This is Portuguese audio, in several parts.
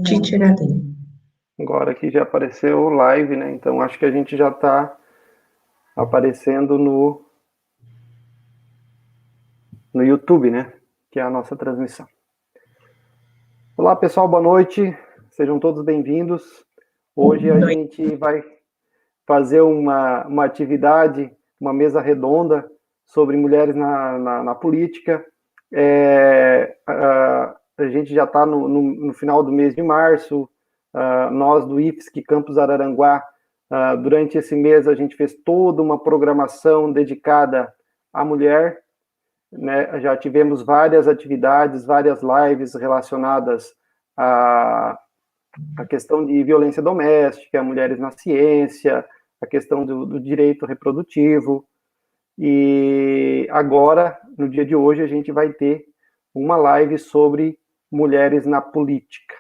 Te tirar dele. Agora aqui já apareceu live, né? Então acho que a gente já está aparecendo no YouTube, né? Que é a nossa transmissão. Olá, pessoal, boa noite. Sejam todos bem-vindos. Hoje a gente vai fazer uma atividade, uma mesa redonda sobre mulheres na política. A gente já está no final do mês de março. Nós do IFSC Campus Araranguá, durante esse mês a gente fez toda uma programação dedicada à mulher, né? Já tivemos várias atividades, várias lives relacionadas à questão de violência doméstica, mulheres na ciência, a questão do direito reprodutivo. E agora, no dia de hoje, a gente vai ter uma live sobre mulheres na política.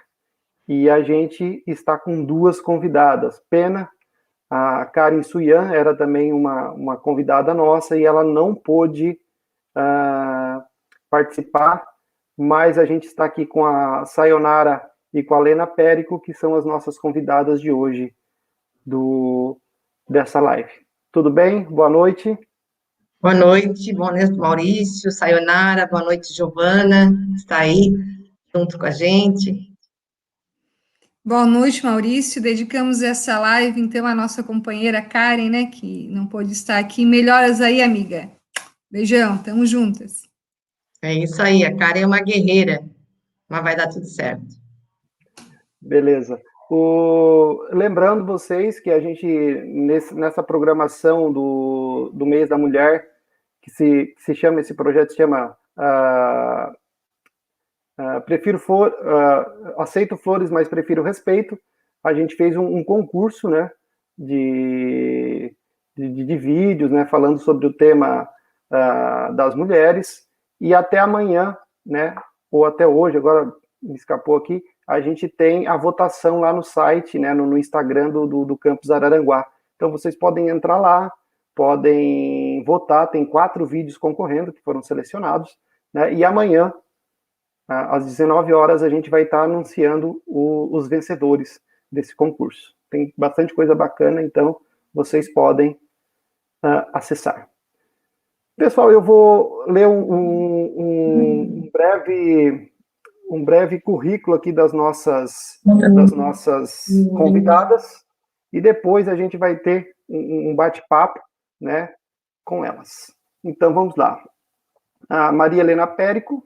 E a gente está com duas convidadas. Pena, a Karen Suyan era também uma convidada nossa e ela não pôde participar, mas a gente está aqui com a Sayonara e com a Lena Périco, que são as nossas convidadas de hoje dessa live. Tudo bem? Boa noite. Boa noite Maurício, Sayonara, boa noite, Giovana, está aí junto com a gente. Boa noite, Maurício. Dedicamos essa live, então, à nossa companheira Karen, né, que não pôde estar aqui. Melhoras aí, amiga. Beijão, tamo juntas. É isso aí, a Karen é uma guerreira, mas vai dar tudo certo. Beleza. Lembrando vocês que a gente, nessa programação do mês da mulher, que se chama, esse projeto se chama Aceito Flores, mas prefiro respeito. A gente fez um concurso, né, de vídeos, né, falando sobre o tema das mulheres, e até amanhã, né, ou até hoje, agora me escapou aqui, a gente tem a votação lá no site, né, no Instagram do Campus Araranguá. Então vocês podem entrar lá, podem votar, tem 4 vídeos concorrendo que foram selecionados, né, e amanhã, às 19 horas, a gente vai estar anunciando os vencedores desse concurso. Tem bastante coisa bacana, então vocês podem acessar. Pessoal, eu vou ler um breve currículo aqui das nossas convidadas, e depois a gente vai ter um bate-papo, né, com elas. Então, vamos lá. A Maria Helena Périco.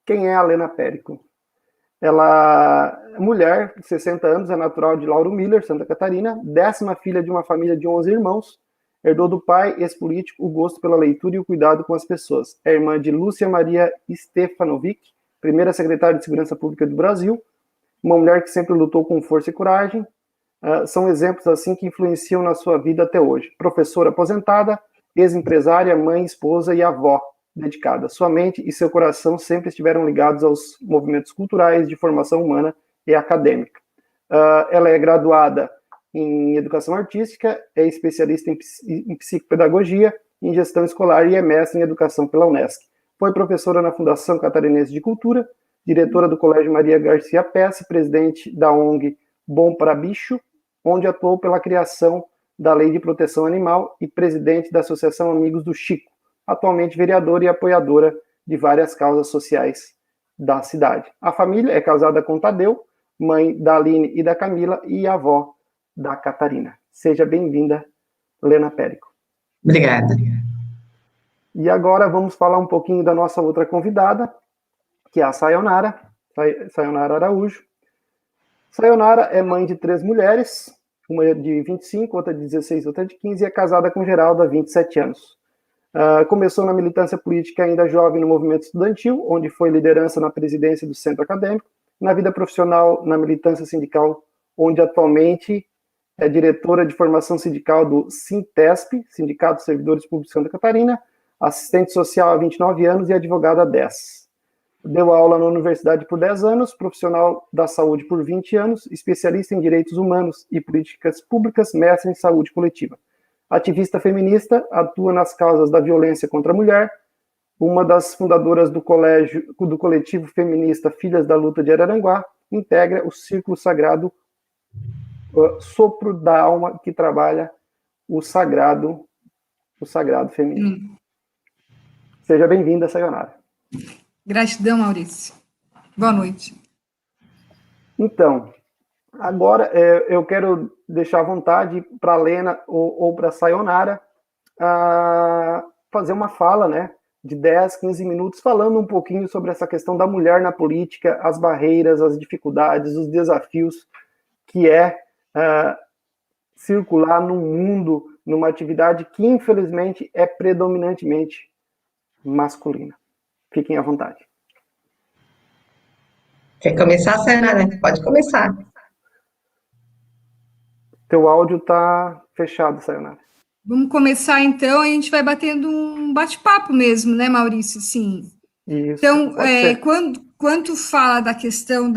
Quem é a Lena Périco? Ela é mulher, 60 anos, é natural de Lauro Miller, Santa Catarina, 10ª filha de uma família de 11 irmãos, herdou do pai, ex-político, o gosto pela leitura e o cuidado com as pessoas. É irmã de Lúcia Maria Stefanovic, primeira secretária de Segurança Pública do Brasil, uma mulher que sempre lutou com força e coragem. São exemplos assim que influenciam na sua vida até hoje. Professora aposentada, ex-empresária, mãe, esposa e avó dedicada. Sua mente e seu coração sempre estiveram ligados aos movimentos culturais, de formação humana e acadêmica. Ela é graduada em Educação Artística, é especialista em Psicopedagogia, em Gestão Escolar e é mestre em Educação pela Unesc. Foi professora na Fundação Catarinense de Cultura, diretora do Colégio Maria Garcia Pesce, presidente da ONG Bom para Bicho, onde atuou pela criação da Lei de Proteção Animal e presidente da Associação Amigos do Chico, atualmente vereadora e apoiadora de várias causas sociais da cidade. A família é casada com Tadeu, mãe da Aline e da Camila e avó da Catarina. Seja bem-vinda, Lena Périco. Obrigada. E agora vamos falar um pouquinho da nossa outra convidada, que é a Sayonara Araújo. Sayonara é mãe de 3 mulheres, uma de 25, outra de 16, outra de 15, e é casada com Geraldo há 27 anos. Começou na militância política ainda jovem no movimento estudantil, onde foi liderança na presidência do centro acadêmico, na vida profissional na militância sindical, onde atualmente é diretora de formação sindical do Sintesp, Sindicato dos Servidores Públicos de Santa Catarina, assistente social há 29 anos e advogada há 10. Deu aula na universidade por 10 anos, profissional da saúde por 20 anos, especialista em direitos humanos e políticas públicas, mestre em saúde coletiva. Ativista feminista, atua nas causas da violência contra a mulher, uma das fundadoras do coletivo feminista Filhas da Luta de Araranguá, integra o círculo sagrado Sopro da Alma, que trabalha o sagrado feminino. Seja bem-vinda, Sayonara. Gratidão, Maurício. Boa noite. Então, agora eu quero deixar à vontade para a Lena ou para a Sayonara fazer uma fala, né, de 10, 15 minutos, falando um pouquinho sobre essa questão da mulher na política, as barreiras, as dificuldades, os desafios que circular num mundo, numa atividade que, infelizmente, é predominantemente masculina. Fiquem à vontade. Quer começar, Sayonara? Pode começar. Teu áudio está fechado, Sayonara. Vamos começar, então, a gente vai batendo um bate-papo mesmo, né, Maurício? Sim. Isso, então, quando fala da questão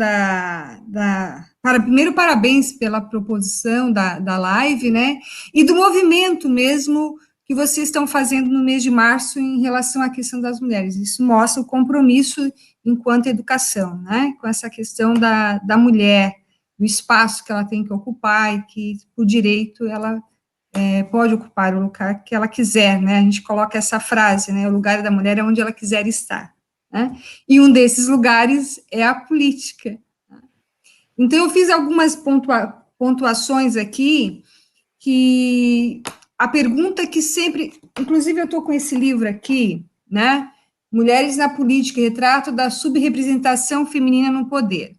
primeiro, parabéns pela proposição da live, né, e do movimento mesmo que vocês estão fazendo no mês de março em relação à questão das mulheres. Isso mostra o compromisso enquanto educação, né, com essa questão da mulher, do espaço que ela tem que ocupar e que, por direito, ela pode ocupar o lugar que ela quiser, né, a gente coloca essa frase, né, o lugar da mulher é onde ela quiser estar, né, e um desses lugares é a política. Então, eu fiz algumas pontuações aqui, que a pergunta que sempre, inclusive eu estou com esse livro aqui, né, Mulheres na Política, Retrato da Subrepresentação Feminina no Poder.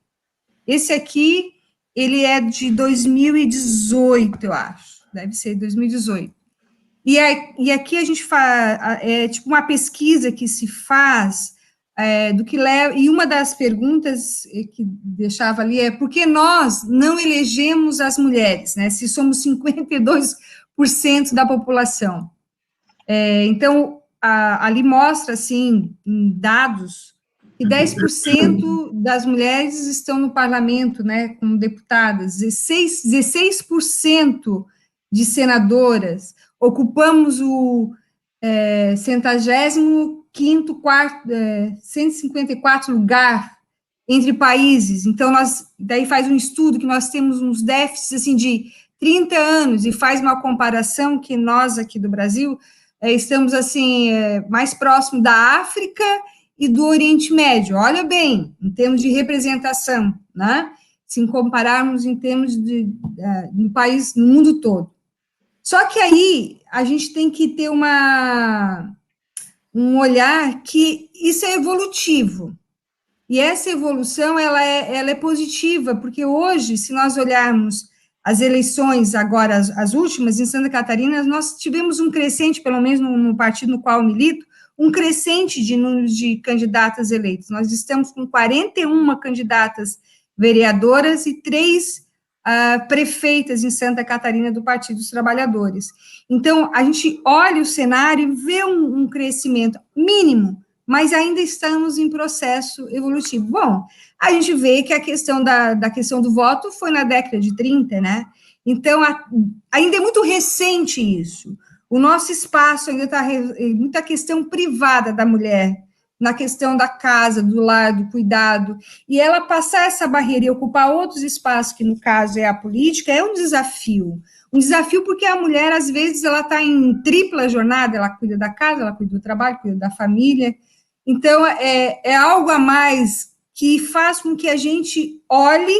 Esse aqui, ele é de 2018, eu acho, deve ser 2018. E aqui a gente faz, tipo uma pesquisa que se faz, do que leva, e uma das perguntas que deixava ali é por que nós não elegemos as mulheres, né, se somos 52% da população. Então, ali mostra, assim, em dados, que 10% das mulheres estão no parlamento, né, como deputadas, 16% de senadoras, ocupamos o 154º lugar entre países. Então, daí faz um estudo que nós temos uns déficits, assim, de 30 anos, e faz uma comparação que nós, aqui do Brasil, estamos, assim, mais próximo da África e do Oriente Médio. Olha bem, em termos de representação, né? Se compararmos em termos no país, no mundo todo. Só que aí a gente tem que ter um olhar que isso é evolutivo. E essa evolução, ela é positiva, porque hoje, se nós olharmos as eleições agora, as últimas, em Santa Catarina, nós tivemos um crescente, pelo menos no partido no qual eu milito, um crescente de número de candidatas eleitas. Nós estamos com 41 candidatas vereadoras e 3 prefeitas em Santa Catarina do Partido dos Trabalhadores. Então, a gente olha o cenário e vê um crescimento mínimo, mas ainda estamos em processo evolutivo. Bom, a gente vê que a questão da questão do voto foi na década de 30, né? Então, ainda é muito recente isso. O nosso espaço ainda está muita questão privada da mulher, na questão da casa, do lar, do cuidado, e ela passar essa barreira e ocupar outros espaços, que no caso é a política, é um desafio porque a mulher, às vezes, ela está em tripla jornada, ela cuida da casa, ela cuida do trabalho, cuida da família, então é algo a mais que faz com que a gente olhe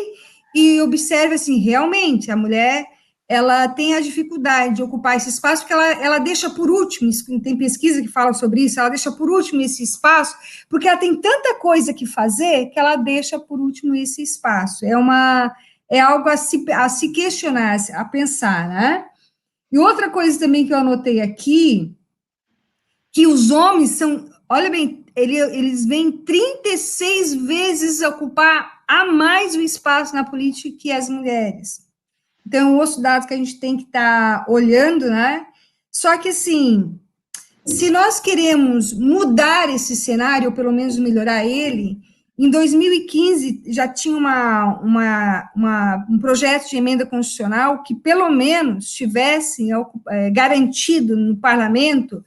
e observe, assim, realmente, a mulher, ela tem a dificuldade de ocupar esse espaço, porque ela deixa por último, tem pesquisa que fala sobre isso, ela deixa por último esse espaço, porque ela tem tanta coisa que fazer, que ela deixa por último esse espaço. É algo a se questionar, a pensar, né? E outra coisa também que eu anotei aqui, que os homens são, olha bem, eles vêm 36 vezes ocupar a mais o espaço na política que as mulheres. Então, outros dados que a gente tem que estar olhando, né? Só que, assim, se nós queremos mudar esse cenário, ou pelo menos melhorar ele, em 2015 já tinha um projeto de emenda constitucional que, pelo menos, tivesse garantido no parlamento,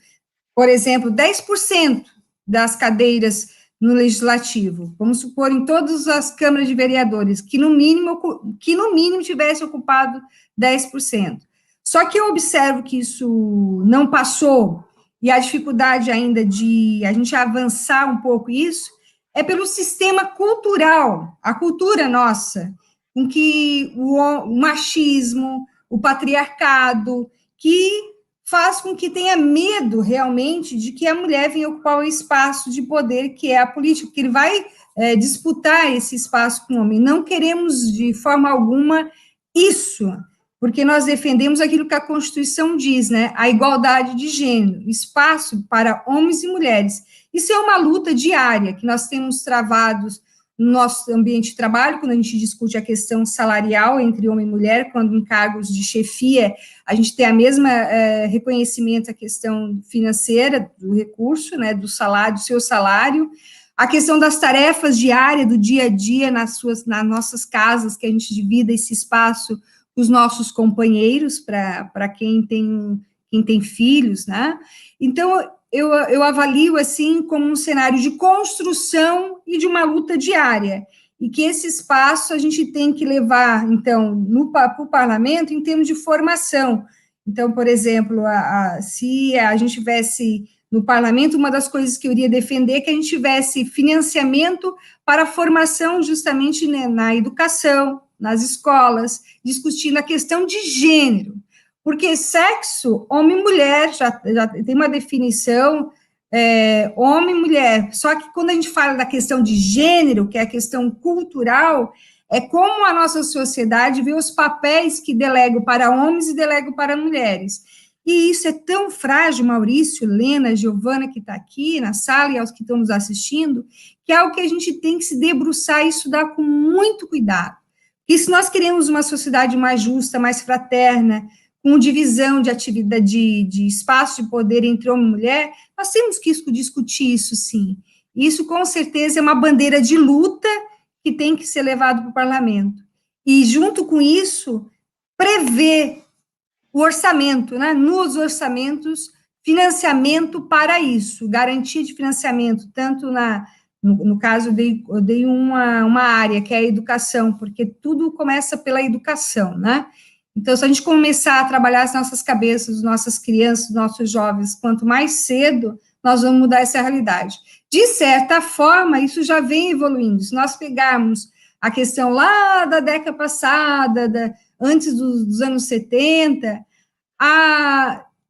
por exemplo, 10% das cadeiras no legislativo, vamos supor, em todas as câmaras de vereadores, que no mínimo tivesse ocupado 10%. Só que eu observo que isso não passou, e a dificuldade ainda de a gente avançar um pouco isso, é pelo sistema cultural, a cultura nossa, com que o machismo, o patriarcado, que faz com que tenha medo, realmente, de que a mulher venha ocupar o espaço de poder que é a política, porque ele vai disputar esse espaço com o homem. Não queremos, de forma alguma, isso, porque nós defendemos aquilo que a Constituição diz, né? A igualdade de gênero, espaço para homens e mulheres. Isso é uma luta diária que nós temos travados no nosso ambiente de trabalho, quando a gente discute a questão salarial entre homem e mulher, quando em cargos de chefia a gente tem a mesma reconhecimento à questão financeira do recurso, né, do salário, do seu salário, a questão das tarefas diárias, do dia a dia nas nossas casas, que a gente divida esse espaço com os nossos companheiros, para quem tem filhos, né? Então, eu avalio, assim, como um cenário de construção e de uma luta diária, e que esse espaço a gente tem que levar, então, para o parlamento em termos de formação. Então, por exemplo, se a gente tivesse no parlamento, uma das coisas que eu iria defender é que a gente tivesse financiamento para a formação justamente, né, na educação, nas escolas, discutindo a questão de gênero, porque sexo, homem e mulher, já tem uma definição, homem e mulher, só que quando a gente fala da questão de gênero, que é a questão cultural, é como a nossa sociedade vê os papéis que delegam para homens e delegam para mulheres. E isso é tão frágil, Maurício, Lena, Giovana, que está aqui na sala, e aos que estão nos assistindo, que é algo que a gente tem que se debruçar e estudar com muito cuidado. E se nós queremos uma sociedade mais justa, mais fraterna, com divisão de atividade, de espaço de poder entre homem e mulher, nós temos que discutir isso, sim. Isso, com certeza, é uma bandeira de luta que tem que ser levado para o parlamento. E, junto com isso, prever o orçamento, né? Nos orçamentos, financiamento para isso, garantia de financiamento, tanto no caso, eu dei uma área, que é a educação, porque tudo começa pela educação, né? Então, se a gente começar a trabalhar as nossas cabeças, nossas crianças, nossos jovens, quanto mais cedo, nós vamos mudar essa realidade. De certa forma, isso já vem evoluindo. Se nós pegarmos a questão lá da década passada, antes dos anos 70,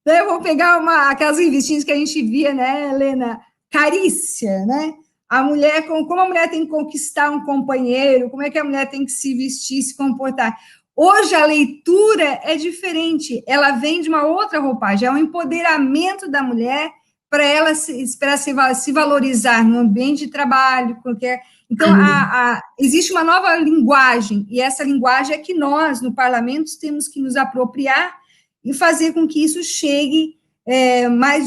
eu vou pegar aquelas revistinhas que a gente via, né, Helena? Carícia, né? A mulher, como a mulher tem que conquistar um companheiro, como é que a mulher tem que se vestir, se comportar. Hoje a leitura é diferente, ela vem de uma outra roupagem, é um empoderamento da mulher para ela se valorizar no ambiente de trabalho, qualquer. Então, existe uma nova linguagem, e essa linguagem é que nós, no parlamento, temos que nos apropriar e fazer com que isso chegue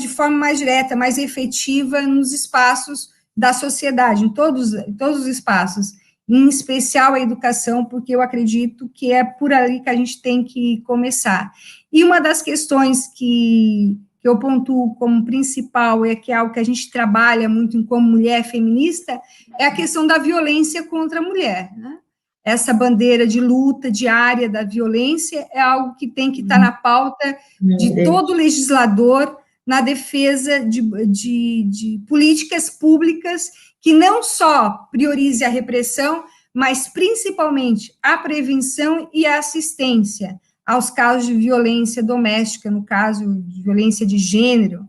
de forma mais direta, mais efetiva nos espaços da sociedade, em todos os espaços, em especial a educação, porque eu acredito que é por ali que a gente tem que começar. E uma das questões que eu pontuo como principal, que é algo que a gente trabalha muito como mulher feminista, é a questão da violência contra a mulher, né? Essa bandeira de luta diária da violência é algo que tem que estar na pauta de todo legislador na defesa de políticas públicas que não só priorize a repressão, mas principalmente a prevenção e a assistência aos casos de violência doméstica, no caso de violência de gênero,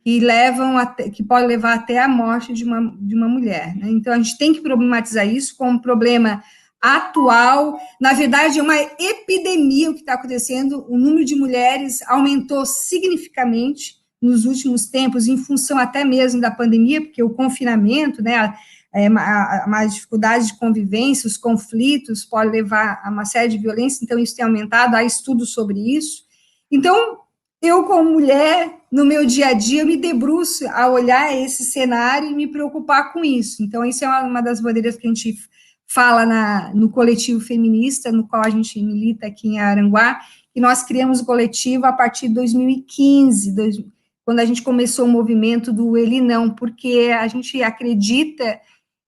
que pode levar até a morte de uma mulher, né? Então, a gente tem que problematizar isso como um problema atual, na verdade, é uma epidemia o que está acontecendo, o número de mulheres aumentou significativamente nos últimos tempos, em função até mesmo da pandemia, porque o confinamento, né, mais dificuldades de convivência, os conflitos podem levar a uma série de violência, então isso tem aumentado, há estudos sobre isso. Então, eu, como mulher, no meu dia a dia, eu me debruço a olhar esse cenário e me preocupar com isso. Então, isso é uma das bandeiras que a gente fala no coletivo feminista, no qual a gente milita aqui em Araranguá, e nós criamos o coletivo a partir de 2015, quando a gente começou o movimento do Ele Não, porque a gente acredita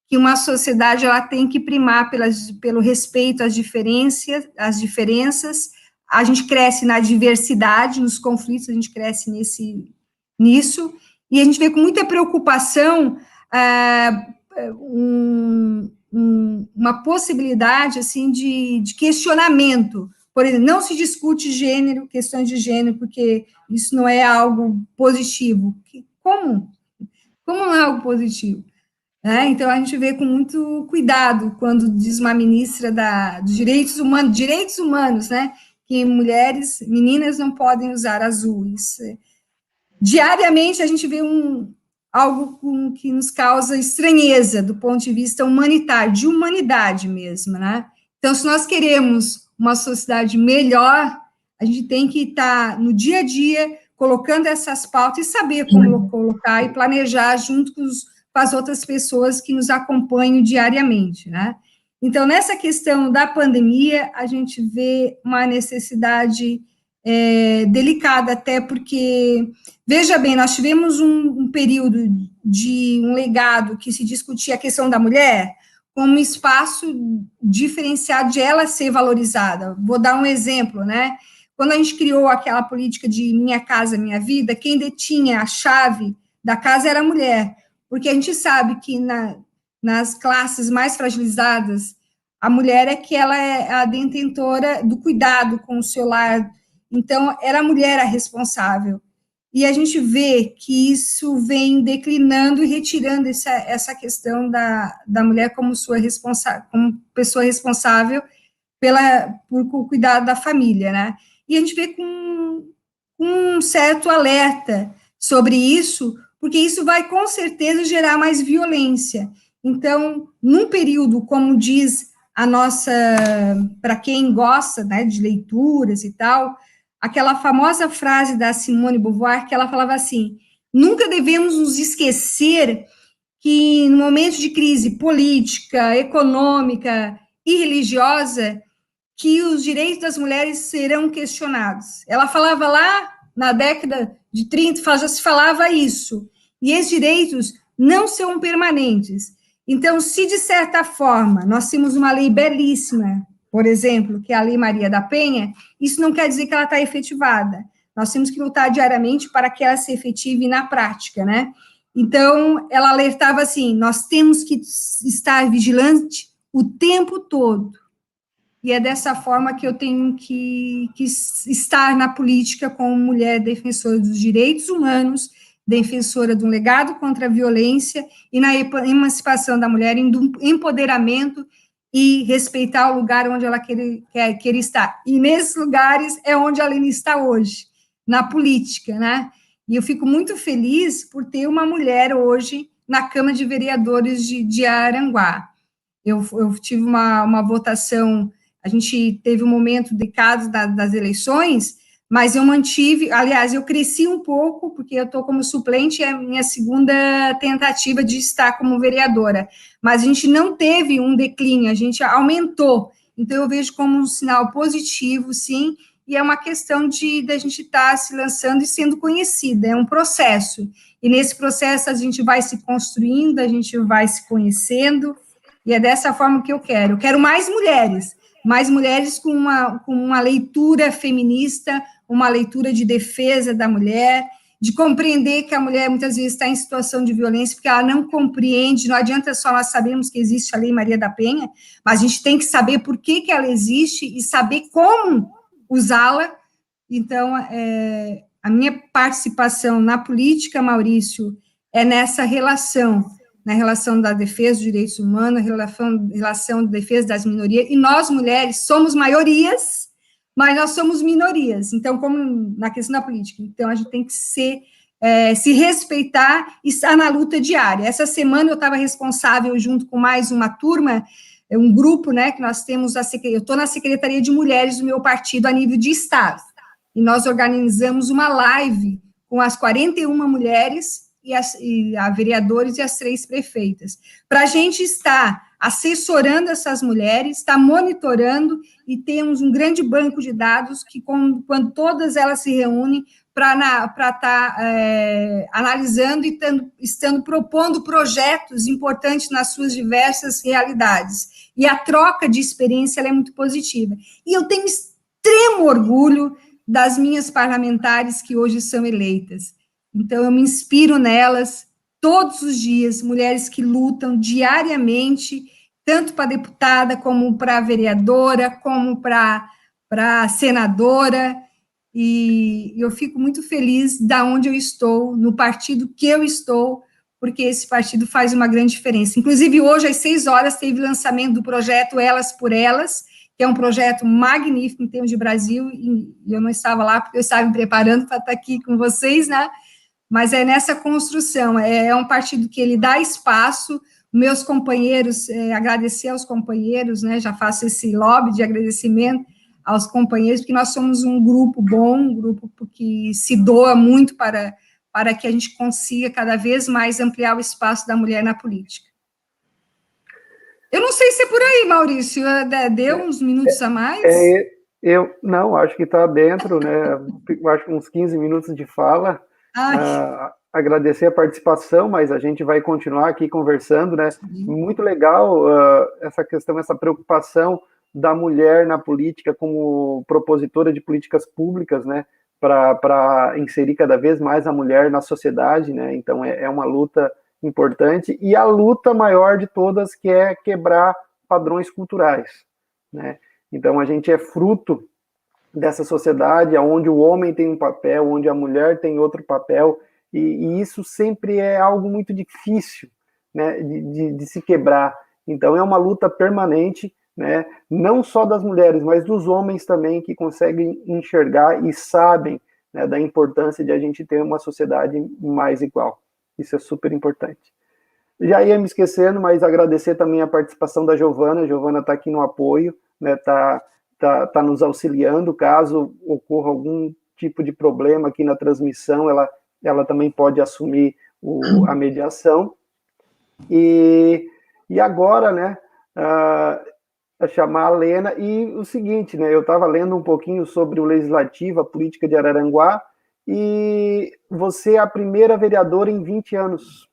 que uma sociedade ela tem que primar pelo respeito às diferenças, a gente cresce na diversidade, nos conflitos, a gente cresce nisso, e a gente vê com muita preocupação uma possibilidade, assim, de questionamento. Por exemplo, não se discute gênero, questões de gênero, porque isso não é algo positivo. Como? Como não é algo positivo? Então, a gente vê com muito cuidado quando diz uma ministra dos direitos humanos, né, que meninas não podem usar azul. Diariamente, a gente vê algo que nos causa estranheza do ponto de vista humanitário, de humanidade mesmo, né? Então, se nós queremos uma sociedade melhor, a gente tem que estar no dia a dia colocando essas pautas e saber como colocar e planejar junto com as outras pessoas que nos acompanham diariamente, né? Então, nessa questão da pandemia, a gente vê uma necessidade delicada, até porque, veja bem, nós tivemos um período de um legado que se discutia a questão da mulher como um espaço diferenciado de ela ser valorizada. Vou dar um exemplo, né? Quando a gente criou aquela política de Minha Casa Minha Vida, quem detinha a chave da casa era a mulher, porque a gente sabe que nas classes mais fragilizadas, a mulher ela é a detentora do cuidado com o seu lar. Então, era a mulher a responsável. E a gente vê que isso vem declinando e retirando essa questão da mulher como como pessoa responsável por cuidar da família, né? E a gente vê com um certo alerta sobre isso, porque isso vai, com certeza, gerar mais violência. Então, num período, como diz para quem gosta, né, de leituras e tal, aquela famosa frase da Simone de Beauvoir, que ela falava assim: nunca devemos nos esquecer que, no momento de crise política, econômica e religiosa, que os direitos das mulheres serão questionados. Ela falava lá, na década de 30, já se falava isso, e esses direitos não são permanentes. Então, se, de certa forma, nós temos uma lei belíssima, por exemplo, que é a Lei Maria da Penha, isso não quer dizer que ela está efetivada. Nós temos que lutar diariamente para que ela se efetive na prática, né? Então, ela alertava assim, nós temos que estar vigilante o tempo todo. E é dessa forma que eu tenho que estar na política como mulher defensora dos direitos humanos, defensora de um legado contra a violência e na emancipação da mulher, do empoderamento e respeitar o lugar onde ela quer estar. E nesses lugares é onde a Aline está hoje, na política, né? E eu fico muito feliz por ter uma mulher hoje na Câmara de Vereadores de Araranguá. Eu tive uma votação, a gente teve um momento delicado das eleições, mas eu mantive, aliás, eu cresci um pouco, porque eu estou como suplente, é a minha segunda tentativa de estar como vereadora, mas a gente não teve um declínio, a gente aumentou, então eu vejo como um sinal positivo, sim, e é uma questão da gente estar se lançando e sendo conhecida, é um processo, e nesse processo a gente vai se construindo, a gente vai se conhecendo, e é dessa forma que eu quero mais mulheres com uma leitura feminista, uma leitura de defesa da mulher, de compreender que a mulher muitas vezes está em situação de violência, porque ela não compreende, não adianta só nós sabermos que existe a Lei Maria da Penha, mas a gente tem que saber por que ela existe e saber como usá-la. Então, a minha participação na política, Maurício, é nessa relação, na relação da defesa dos direitos humanos, relação da defesa das minorias, e nós, mulheres, somos maiorias, mas nós somos minorias, então, como na questão da política, então a gente tem que se respeitar e estar na luta diária. Essa semana eu estava responsável, junto com mais uma turma, um grupo, né, que nós temos, eu estou na Secretaria de Mulheres do meu partido a nível de estado, e nós organizamos uma live com as 41 mulheres e a vereadores e as 3 prefeitas, para a gente estar assessorando essas mulheres, estar monitorando, e temos um grande banco de dados que, quando todas elas se reúnem, para estar analisando e estando propondo projetos importantes nas suas diversas realidades. E a troca de experiência ela é muito positiva. E eu tenho extremo orgulho das minhas parlamentares que hoje são eleitas. Então, eu me inspiro nelas todos os dias, mulheres que lutam diariamente, tanto para deputada, como para vereadora, como para senadora, e eu fico muito feliz da onde eu estou, no partido que eu estou, porque esse partido faz uma grande diferença. Inclusive, hoje, às 6 horas, teve o lançamento do projeto Elas por Elas, que é um projeto magnífico em termos de Brasil, e eu não estava lá, porque eu estava me preparando para estar aqui com vocês, né? Mas é nessa construção, é um partido que ele dá espaço, meus companheiros, agradecer aos companheiros, né? Já faço esse lobby de agradecimento aos companheiros, porque nós somos um grupo bom, um grupo que se doa muito para que a gente consiga cada vez mais ampliar o espaço da mulher na política. Eu não sei se é por aí, Maurício, deu uns minutos a mais? Eu não, acho que está dentro, né? Acho que uns 15 minutos de fala. Agradecer a participação, mas a gente vai continuar aqui conversando, né? Muito legal essa questão, essa preocupação da mulher na política como propositora de políticas públicas, né, para inserir cada vez mais a mulher na sociedade, né, então é uma luta importante, e a luta maior de todas, que é quebrar padrões culturais, né, então a gente é fruto dessa sociedade onde o homem tem um papel, onde a mulher tem outro papel, e isso sempre é algo muito difícil, né, de se quebrar, então é uma luta permanente, né, não só das mulheres, mas dos homens também, que conseguem enxergar e sabem, né, da importância de a gente ter uma sociedade mais igual. Isso é super importante. Já ia me esquecendo, mas agradecer também a participação da Giovana. A Giovana está aqui no apoio, né, tá nos auxiliando, caso ocorra algum tipo de problema aqui na transmissão, ela também pode assumir a mediação. E agora, né, a chamar a Lena, e o seguinte, né, eu estava lendo um pouquinho sobre o Legislativo, a política de Araranguá, e você é a primeira vereadora em 20 anos.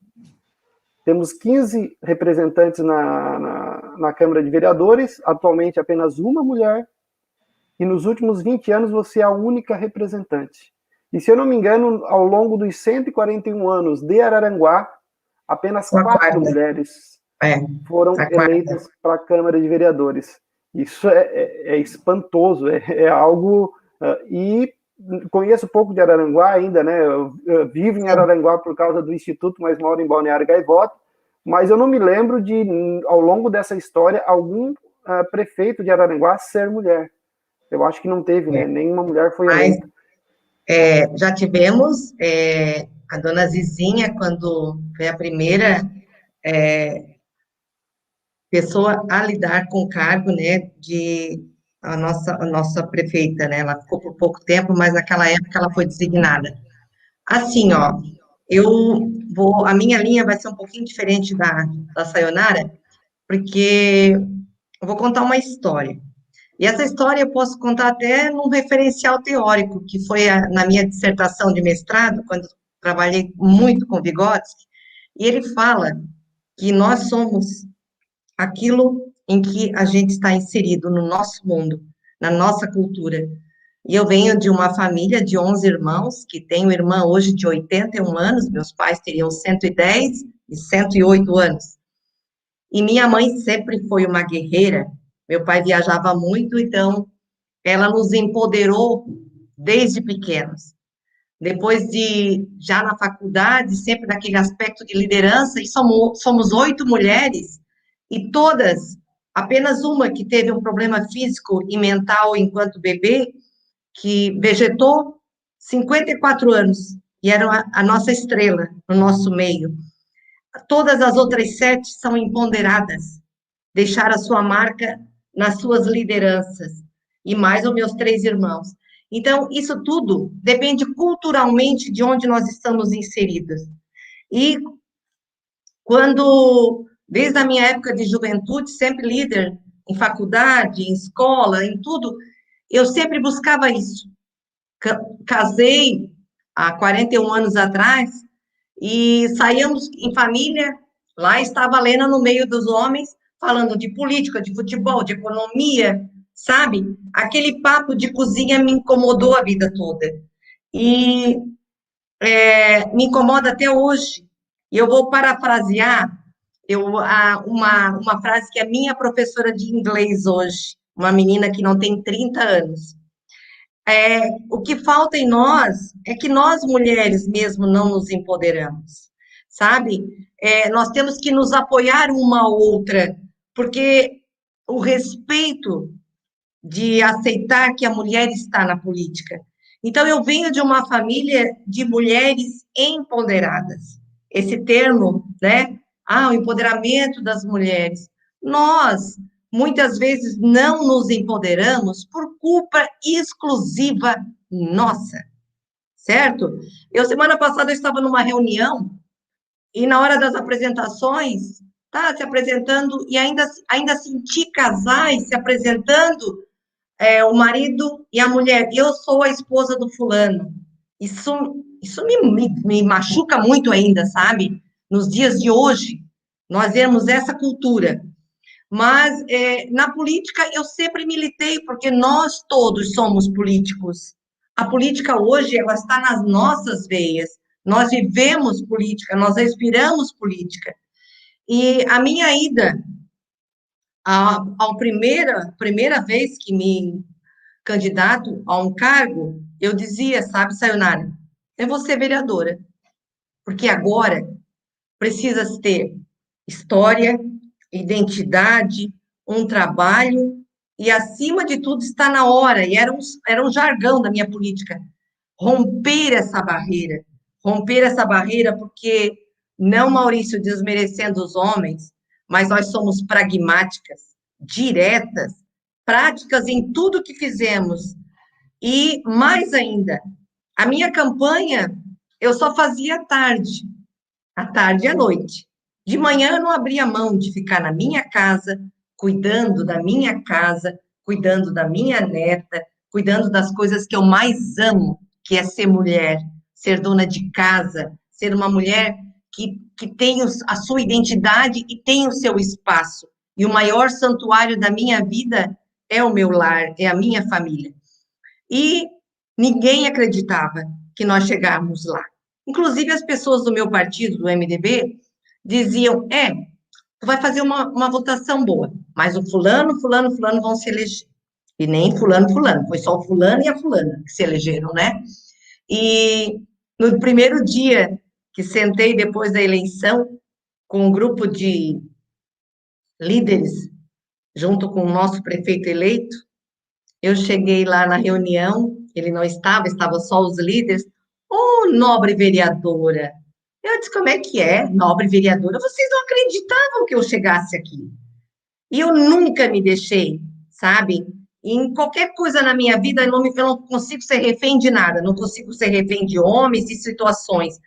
Temos 15 representantes na Câmara de Vereadores, atualmente apenas uma mulher, e nos últimos 20 anos você é a única representante. E se eu não me engano, ao longo dos 141 anos de Araranguá, apenas 4 mulheres foram eleitas para a Câmara de Vereadores. Isso é espantoso, é algo... e conheço pouco de Araranguá ainda, né? Eu vivo em Araranguá por causa do Instituto, mas moro em Balneário Gaivota, mas eu não me lembro de, ao longo dessa história, algum prefeito de Araranguá ser mulher. Eu acho que não teve, né? Nenhuma mulher foi eleita. Já tivemos a dona Zizinha, quando foi a primeira pessoa a lidar com o cargo, né, a nossa prefeita, né, ela ficou por pouco tempo, mas naquela época ela foi designada. Assim, ó, a minha linha vai ser um pouquinho diferente da Sayonara, porque eu vou contar uma história. E essa história eu posso contar até num referencial teórico, que foi na minha dissertação de mestrado, quando trabalhei muito com Vygotsky, e ele fala que nós somos aquilo em que a gente está inserido no nosso mundo, na nossa cultura. E eu venho de uma família de 11 irmãos, que tenho irmã hoje de 81 anos, meus pais teriam 110 e 108 anos. E minha mãe sempre foi uma guerreira, meu pai viajava muito, então ela nos empoderou desde pequenos. Depois já na faculdade, sempre naquele aspecto de liderança, e somos 8 mulheres, e todas, apenas uma que teve um problema físico e mental enquanto bebê, que vegetou 54 anos, e era a nossa estrela no nosso meio. Todas as outras 7 são empoderadas, deixaram a sua marca nas suas lideranças, e mais os meus 3 irmãos. Então, isso tudo depende culturalmente de onde nós estamos inseridas. E desde a minha época de juventude, sempre líder em faculdade, em escola, em tudo, eu sempre buscava isso. Casei há 41 anos atrás, e saíamos em família, lá estava a Lena no meio dos homens, falando de política, de futebol, de economia, sabe? Aquele papo de cozinha me incomodou a vida toda. E me incomoda até hoje. E eu vou parafrasear uma frase que a minha professora de inglês hoje, uma menina que não tem 30 anos. O que falta em nós é que nós, mulheres, mesmo não nos empoderamos, sabe? Nós temos que nos apoiar uma a outra, porque o respeito de aceitar que a mulher está na política. Então, eu venho de uma família de mulheres empoderadas. Esse termo, né? O empoderamento das mulheres. Nós, muitas vezes, não nos empoderamos por culpa exclusiva nossa, certo? Semana passada, eu estava numa reunião e, na hora das apresentações, se apresentando, e ainda senti casais se apresentando, o marido e a mulher, eu sou a esposa do fulano. Isso me machuca muito ainda, sabe? Nos dias de hoje, nós vemos essa cultura. Mas, na política, eu sempre militei, porque nós todos somos políticos. A política hoje, ela está nas nossas veias. Nós vivemos política, nós respiramos política. E a minha ida, a primeira vez que me candidato a um cargo, eu dizia, sabe, Sayonara, eu vou ser vereadora, porque agora precisa ter história, identidade, um trabalho, e acima de tudo está na hora, e era um jargão da minha política, romper essa barreira, porque não, Maurício, desmerecendo os homens, mas nós somos pragmáticas, diretas, práticas em tudo que fizemos. E, mais ainda, a minha campanha, eu só fazia à tarde e à noite. De manhã, eu não abria mão de ficar na minha casa, cuidando da minha casa, cuidando da minha neta, cuidando das coisas que eu mais amo, que é ser mulher, ser dona de casa, ser uma mulher que tem a sua identidade e tem o seu espaço. E o maior santuário da minha vida é o meu lar, é a minha família. E ninguém acreditava que nós chegáramos lá. Inclusive, as pessoas do meu partido, do MDB, diziam, tu vai fazer uma votação boa, mas o fulano vão se eleger. E nem fulano, foi só o fulano e a fulana que se elegeram, né? E no primeiro dia que sentei depois da eleição, com um grupo de líderes, junto com o nosso prefeito eleito, eu cheguei lá na reunião, ele não estava só os líderes. Nobre vereadora. Eu disse, como é que é, nobre vereadora? Vocês não acreditavam que eu chegasse aqui. E eu nunca me deixei, sabe? Em qualquer coisa na minha vida, eu não consigo ser refém de nada, não consigo ser refém de homens e situações.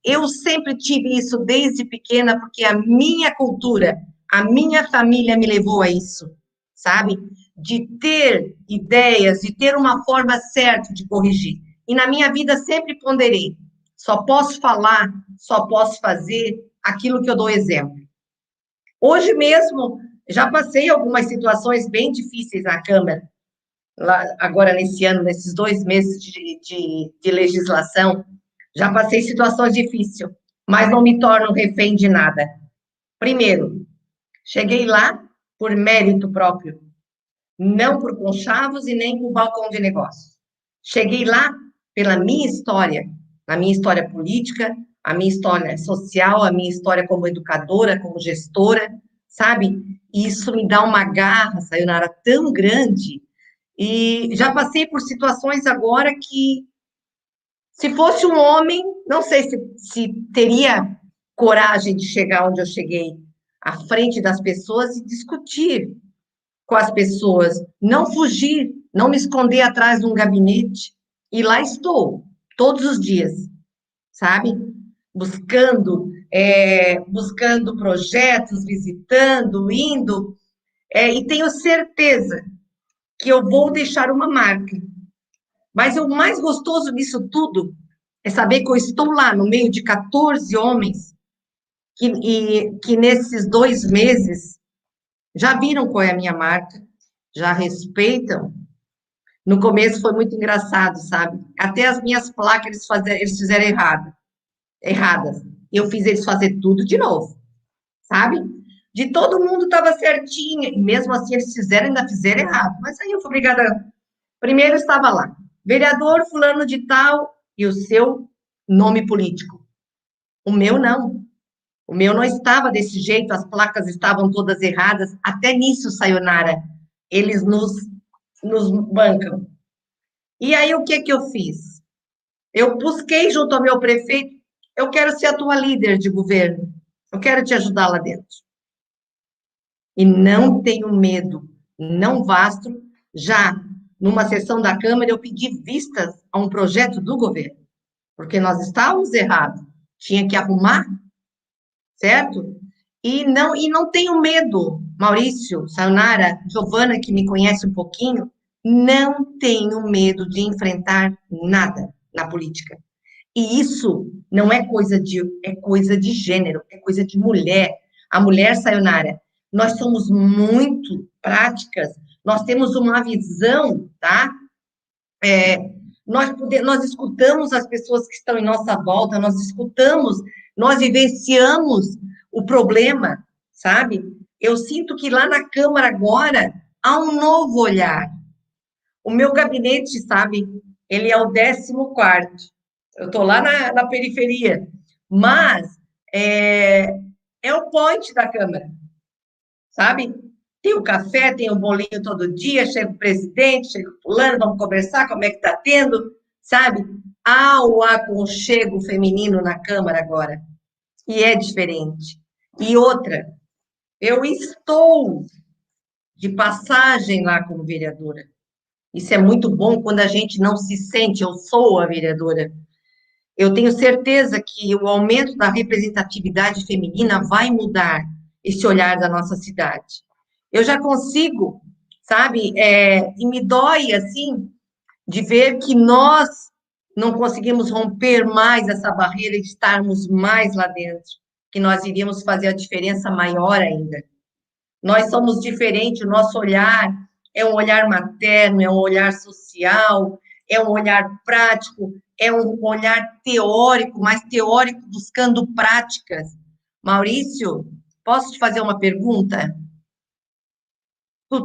Eu sempre tive isso desde pequena, porque a minha cultura, a minha família me levou a isso, sabe? De ter ideias, de ter uma forma certa de corrigir. E na minha vida sempre ponderei, só posso falar, só posso fazer aquilo que eu dou exemplo. Hoje mesmo, já passei algumas situações bem difíceis na Câmara, lá, agora nesse ano, nesses 2 meses de legislação, já passei situações difíceis, mas não me torno refém de nada. Primeiro, cheguei lá por mérito próprio, não por conchavos e nem por balcão de negócios. Cheguei lá pela minha história, a minha história política, a minha história social, a minha história como educadora, como gestora, sabe? E isso me dá uma garra, Sayonara, tão grande. E já passei por situações agora que, se fosse um homem, não sei se teria coragem de chegar onde eu cheguei, à frente das pessoas e discutir com as pessoas, não fugir, não me esconder atrás de um gabinete. E lá estou, todos os dias, sabe? Buscando projetos, visitando, indo, e tenho certeza que eu vou deixar uma marca. Mas o mais gostoso disso tudo é saber que eu estou lá no meio de 14 homens que nesses 2 meses já viram qual é a minha marca, já respeitam. No começo foi muito engraçado, sabe? Até as minhas placas eles fizeram erradas. Eu fiz eles fazer tudo de novo, sabe? De todo mundo estava certinho, e mesmo assim eles ainda fizeram errado. Mas aí eu fui obrigada. Primeiro estava lá, vereador fulano de tal e o seu nome político. O meu não. O meu não estava desse jeito, as placas estavam todas erradas. Até nisso, Sayonara, eles nos bancam. E aí, o que que eu fiz? Eu busquei junto ao meu prefeito, eu quero ser a tua líder de governo, eu quero te ajudar lá dentro. E não tenho medo, não vasto. Já numa sessão da Câmara, eu pedi vistas a um projeto do governo, porque nós estávamos errados, tinha que arrumar, certo? E não tenho medo, Maurício, Sayonara, Giovana, que me conhece um pouquinho, não tenho medo de enfrentar nada na política. E isso não é coisa de gênero, é coisa de mulher. A mulher, Sayonara, nós somos muito práticas, nós temos uma visão, tá? Nós escutamos as pessoas que estão em nossa volta, nós vivenciamos o problema, sabe? Eu sinto que lá na Câmara agora há um novo olhar. O meu gabinete, sabe, ele é o 14º. Eu estou lá na periferia, mas é o point da Câmara, sabe? Tem o café, tem o bolinho todo dia, chega o presidente, chega o fulano, vamos conversar, como é que está tendo, sabe? Há o aconchego feminino na Câmara agora, e é diferente. E outra, eu estou de passagem lá como vereadora. Isso é muito bom quando a gente não se sente, eu sou a vereadora. Eu tenho certeza que o aumento da representatividade feminina vai mudar esse olhar da nossa cidade. Eu já consigo, sabe, e me dói, assim, de ver que nós não conseguimos romper mais essa barreira de estarmos mais lá dentro, que nós iríamos fazer a diferença maior ainda. Nós somos diferentes, o nosso olhar é um olhar materno, é um olhar social, é um olhar prático, é um olhar teórico, mas teórico buscando práticas. Maurício, posso te fazer uma pergunta? Tu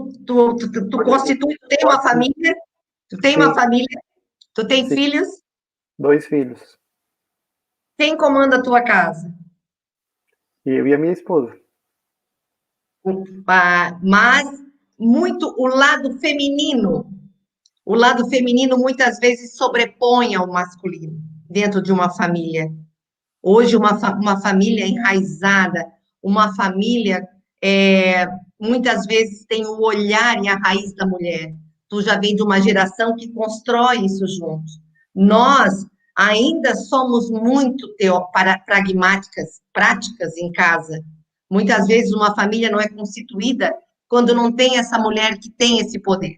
constitui, tu tem uma família? Tu tem uma família? Tu tem filhos? 2 filhos. Quem comanda a tua casa? Eu e a minha esposa. Mas muito o lado feminino muitas vezes sobrepõe ao masculino dentro de uma família. Hoje, uma família enraizada, uma família, muitas vezes tem o olhar e a raiz da mulher. Tu já vem de uma geração que constrói isso juntos. Nós ainda somos muito pragmáticas, práticas em casa. Muitas vezes uma família não é constituída quando não tem essa mulher que tem esse poder.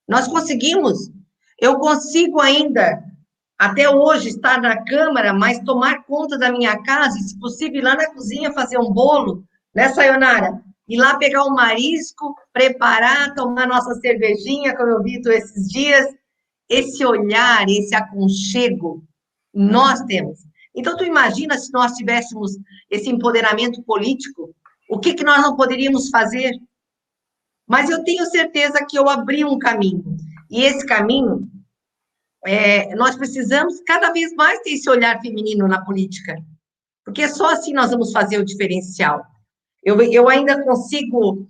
Nós conseguimos. Eu consigo ainda, até hoje, estar na Câmara, mas tomar conta da minha casa, e, se possível, ir lá na cozinha fazer um bolo, né, Sayonara? Ir lá pegar um marisco, preparar, tomar nossa cervejinha, como eu vi esses dias. Esse olhar, esse aconchego, nós temos. Então, tu imagina se nós tivéssemos esse empoderamento político, o que nós não poderíamos fazer? Mas eu tenho certeza que eu abri um caminho. E esse caminho, nós precisamos cada vez mais ter esse olhar feminino na política. Porque só assim nós vamos fazer o diferencial. Eu ainda consigo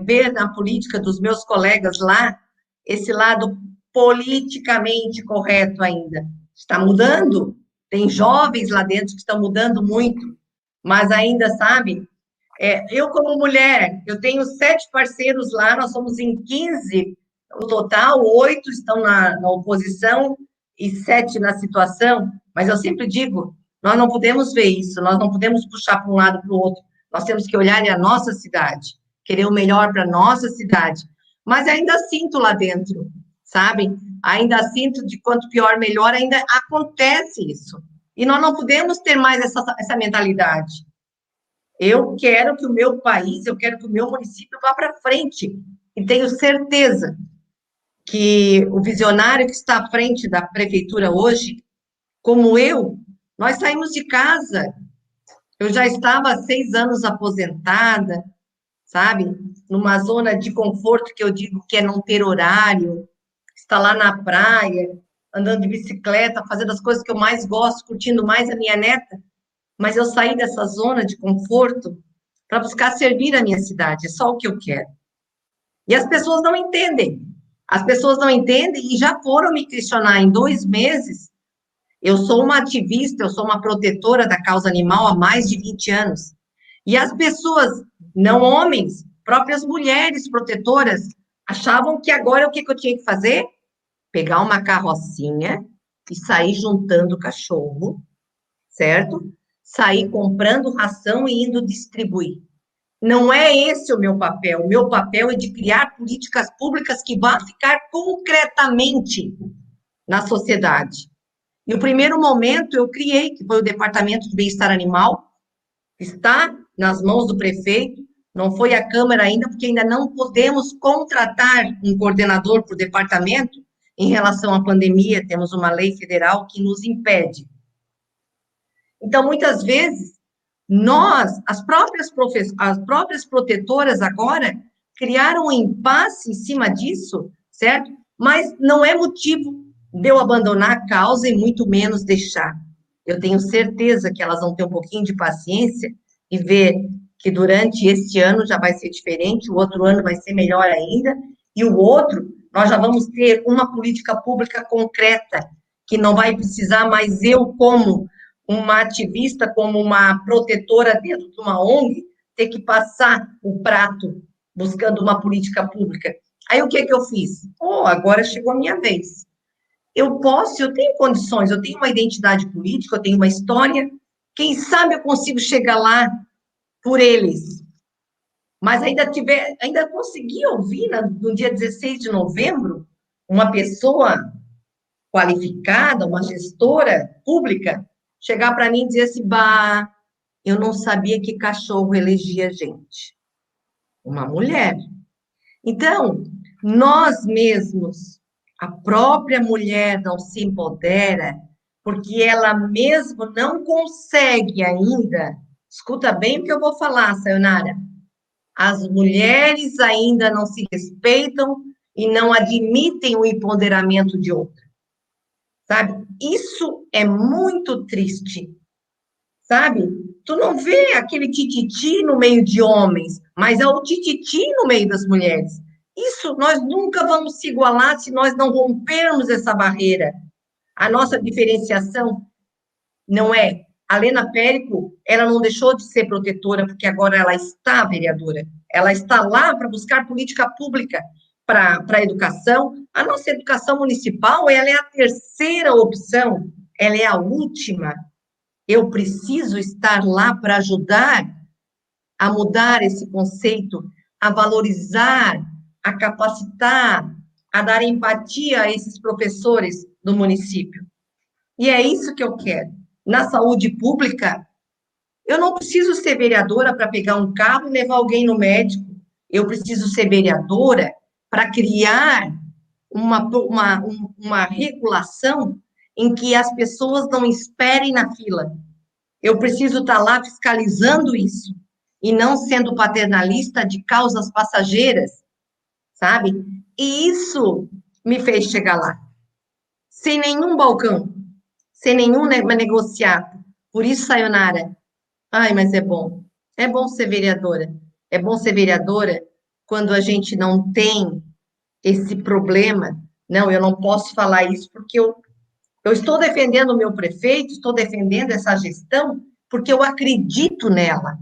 ver na política dos meus colegas lá, esse lado politicamente correto ainda. Está mudando, tem jovens lá dentro que estão mudando muito, mas ainda, sabe, eu como mulher, eu tenho 7 parceiros lá, nós somos em 15 no total, 8 estão na oposição e 7 na situação, mas eu sempre digo, nós não podemos ver isso, nós não podemos puxar para um lado para o outro, nós temos que olhar a nossa cidade, querer o melhor para a nossa cidade, mas ainda sinto lá dentro, sabe? Ainda sinto de quanto pior, melhor, ainda acontece isso. E nós não podemos ter mais essa mentalidade. Eu quero que o meu país, eu quero que o meu município vá para frente. E tenho certeza que o visionário que está à frente da prefeitura hoje, como eu, nós saímos de casa. Eu já estava há 6 anos aposentada, sabe? Numa zona de conforto que eu digo que é não ter horário, estar lá na praia, andando de bicicleta, fazendo as coisas que eu mais gosto, curtindo mais a minha neta. Mas eu saí dessa zona de conforto para buscar servir a minha cidade, é só o que eu quero. E as pessoas não entendem. As pessoas não entendem e já foram me questionar em 2 meses. Eu sou uma ativista, eu sou uma protetora da causa animal há mais de 20 anos. E as pessoas, não homens, próprias mulheres protetoras, achavam que agora o que eu tinha que fazer? Pegar uma carrocinha e sair juntando cachorro, certo? Sair comprando ração e indo distribuir. Não é esse o meu papel. O meu papel é de criar políticas públicas que vão ficar concretamente na sociedade. E o primeiro momento eu criei, que foi o Departamento de Bem-Estar Animal, está nas mãos do prefeito, não foi a Câmara ainda, porque ainda não podemos contratar um coordenador por departamento em relação à pandemia, temos uma lei federal que nos impede. Então, muitas vezes, nós, as próprias protetoras agora, criaram um impasse em cima disso, certo? Mas não é motivo de eu abandonar a causa e muito menos deixar. Eu tenho certeza que elas vão ter um pouquinho de paciência e ver que durante este ano já vai ser diferente, o outro ano vai ser melhor ainda, e o outro, nós já vamos ter uma política pública concreta, que não vai precisar mais eu, como uma ativista, como uma protetora dentro de uma ONG, ter que passar o prato buscando uma política pública. Aí o que eu fiz? Agora chegou a minha vez. Eu tenho condições, eu tenho uma identidade política, eu tenho uma história, quem sabe eu consigo chegar lá por eles. Mas ainda consegui ouvir, no dia 16 de novembro, uma pessoa qualificada, uma gestora pública, chegar para mim e dizer assim, bah, eu não sabia que cachorro elegia gente. Uma mulher. Então, nós mesmos, a própria mulher não se empodera, porque ela mesmo não consegue ainda, escuta bem o que eu vou falar, Sayonara, as mulheres ainda não se respeitam e não admitem o empoderamento de outra, sabe? Isso é muito triste, sabe? Tu não vê aquele tititi no meio de homens, mas é o tititi no meio das mulheres. Isso nós nunca vamos se igualar se nós não rompermos essa barreira. A nossa diferenciação não é. A Lena Périco, ela não deixou de ser protetora, porque agora ela está vereadora. Ela está lá para buscar política pública para a educação. A nossa educação municipal, ela é a terceira opção, ela é a última. Eu preciso estar lá para ajudar a mudar esse conceito, a valorizar, a capacitar, a dar empatia a esses professores do município. E é isso que eu quero. Na saúde pública, eu não preciso ser vereadora para pegar um carro e levar alguém no médico. Eu preciso ser vereadora para criar uma regulação em que as pessoas não esperem na fila. Eu preciso estar lá fiscalizando isso e não sendo paternalista de causas passageiras, sabe? E isso me fez chegar lá, sem nenhum balcão, sem nenhum negociado. Por isso, Sayonara, mas é bom ser vereadora. É bom ser vereadora quando a gente não tem esse problema. Não, eu não posso falar isso porque eu estou defendendo o meu prefeito, estou defendendo essa gestão porque eu acredito nela,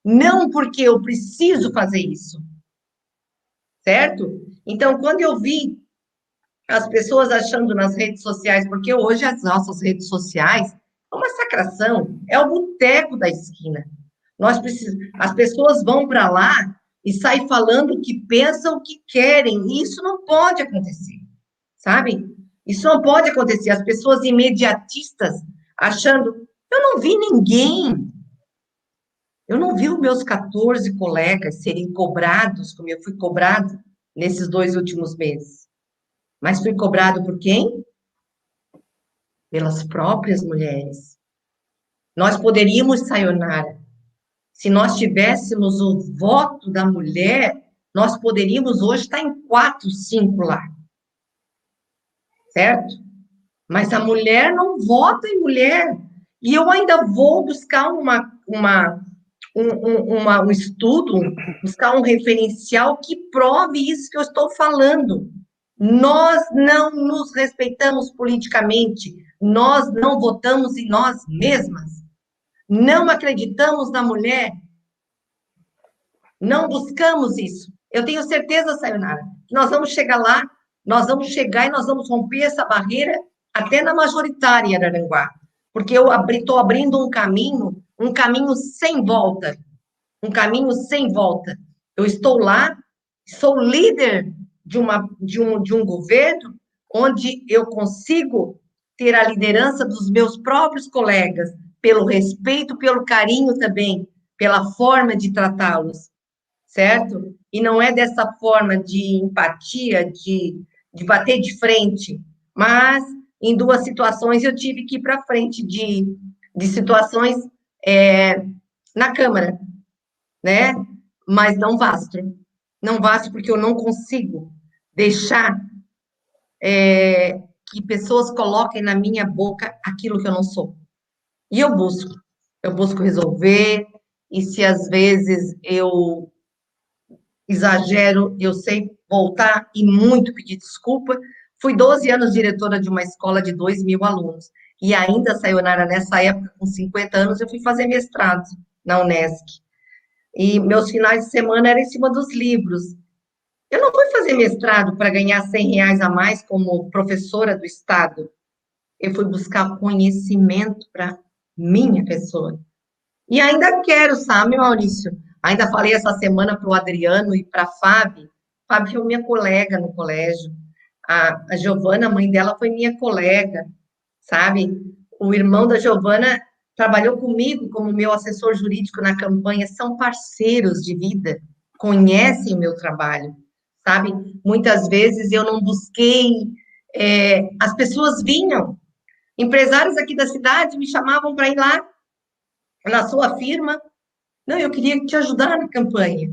não porque eu preciso fazer isso, certo? Então, quando eu vi as pessoas achando nas redes sociais, porque hoje as nossas redes sociais é uma sacração, é o boteco da esquina. As pessoas vão para lá e saem falando o que pensam, o que querem, e isso não pode acontecer, sabe? Isso não pode acontecer. As pessoas imediatistas achando, eu não vi ninguém, eu não vi os meus 14 colegas serem cobrados, como eu fui cobrado nesses 2 últimos meses. Mas fui cobrado por quem? Pelas próprias mulheres. Nós poderíamos, Sayonara, se nós tivéssemos o voto da mulher, nós poderíamos hoje estar em 4, 5 lá. Certo? Mas a mulher não vota em mulher. E eu ainda vou buscar um estudo, buscar um referencial que prove isso que eu estou falando. Nós não nos respeitamos politicamente, nós não votamos em nós mesmas, não acreditamos na mulher, não buscamos isso. Eu tenho certeza, Sayonara, que nós vamos chegar lá, nós vamos chegar e nós vamos romper essa barreira até na majoritária em Araranguá, porque eu estou abrindo um caminho sem volta, um caminho sem volta. Eu estou lá, sou líder de um governo onde eu consigo ter a liderança dos meus próprios colegas, pelo respeito, pelo carinho também, pela forma de tratá-los, certo? E não é dessa forma de empatia, de bater de frente, mas em 2 situações eu tive que ir para frente de situações na Câmara, né? Mas não basta. Não basta porque eu não consigo deixar que pessoas coloquem na minha boca aquilo que eu não sou. E eu busco resolver, e se às vezes eu exagero, eu sei voltar e muito pedir desculpa. Fui 12 anos diretora de uma escola de 2.000 alunos, e ainda, Sayonara, nessa época, com 50 anos, eu fui fazer mestrado na Unesc. E meus finais de semana eram em cima dos livros. Eu não fui fazer mestrado para ganhar R$100 a mais como professora do Estado. Eu fui buscar conhecimento para minha pessoa. E ainda quero, sabe, Maurício? Ainda falei essa semana para o Adriano e para a Fábio. Fábio foi minha colega no colégio. A Giovana, a mãe dela, foi minha colega, sabe? O irmão da Giovana trabalhou comigo como meu assessor jurídico na campanha. São parceiros de vida, conhecem o meu trabalho, sabe? Muitas vezes eu não busquei, as pessoas vinham, empresários aqui da cidade me chamavam para ir lá, na sua firma. Não, eu queria te ajudar na campanha.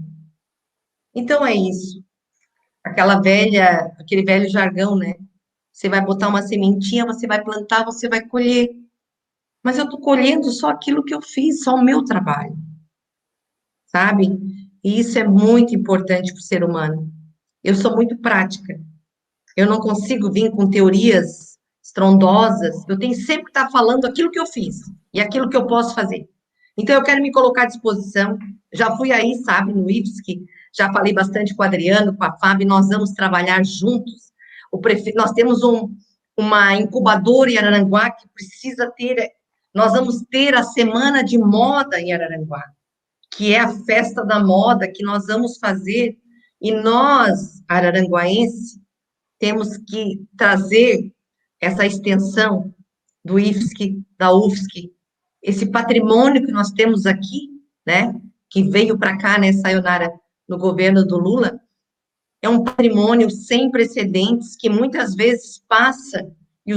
Então é isso. Aquele velho jargão, né? Você vai botar uma sementinha, você vai plantar, você vai colher. Mas eu estou colhendo só aquilo que eu fiz, só o meu trabalho. Sabe? E isso é muito importante para o ser humano. Eu sou muito prática. Eu não consigo vir com teorias estrondosas. Eu tenho sempre que estar falando aquilo que eu fiz e aquilo que eu posso fazer. Então, eu quero me colocar à disposição. Já fui aí, sabe, no IFSC, já falei bastante com o Adriano, com a Fábio, nós vamos trabalhar juntos. Nós temos uma incubadora em Araranguá que precisa ter. Nós vamos ter a Semana de Moda em Araranguá, que é a festa da moda que nós vamos fazer. E nós, araranguaenses, temos que trazer essa extensão do IFSC, da UFSC, esse patrimônio que nós temos aqui, né, que veio para cá, né, Sayonara, no governo do Lula, é um patrimônio sem precedentes que muitas vezes passa e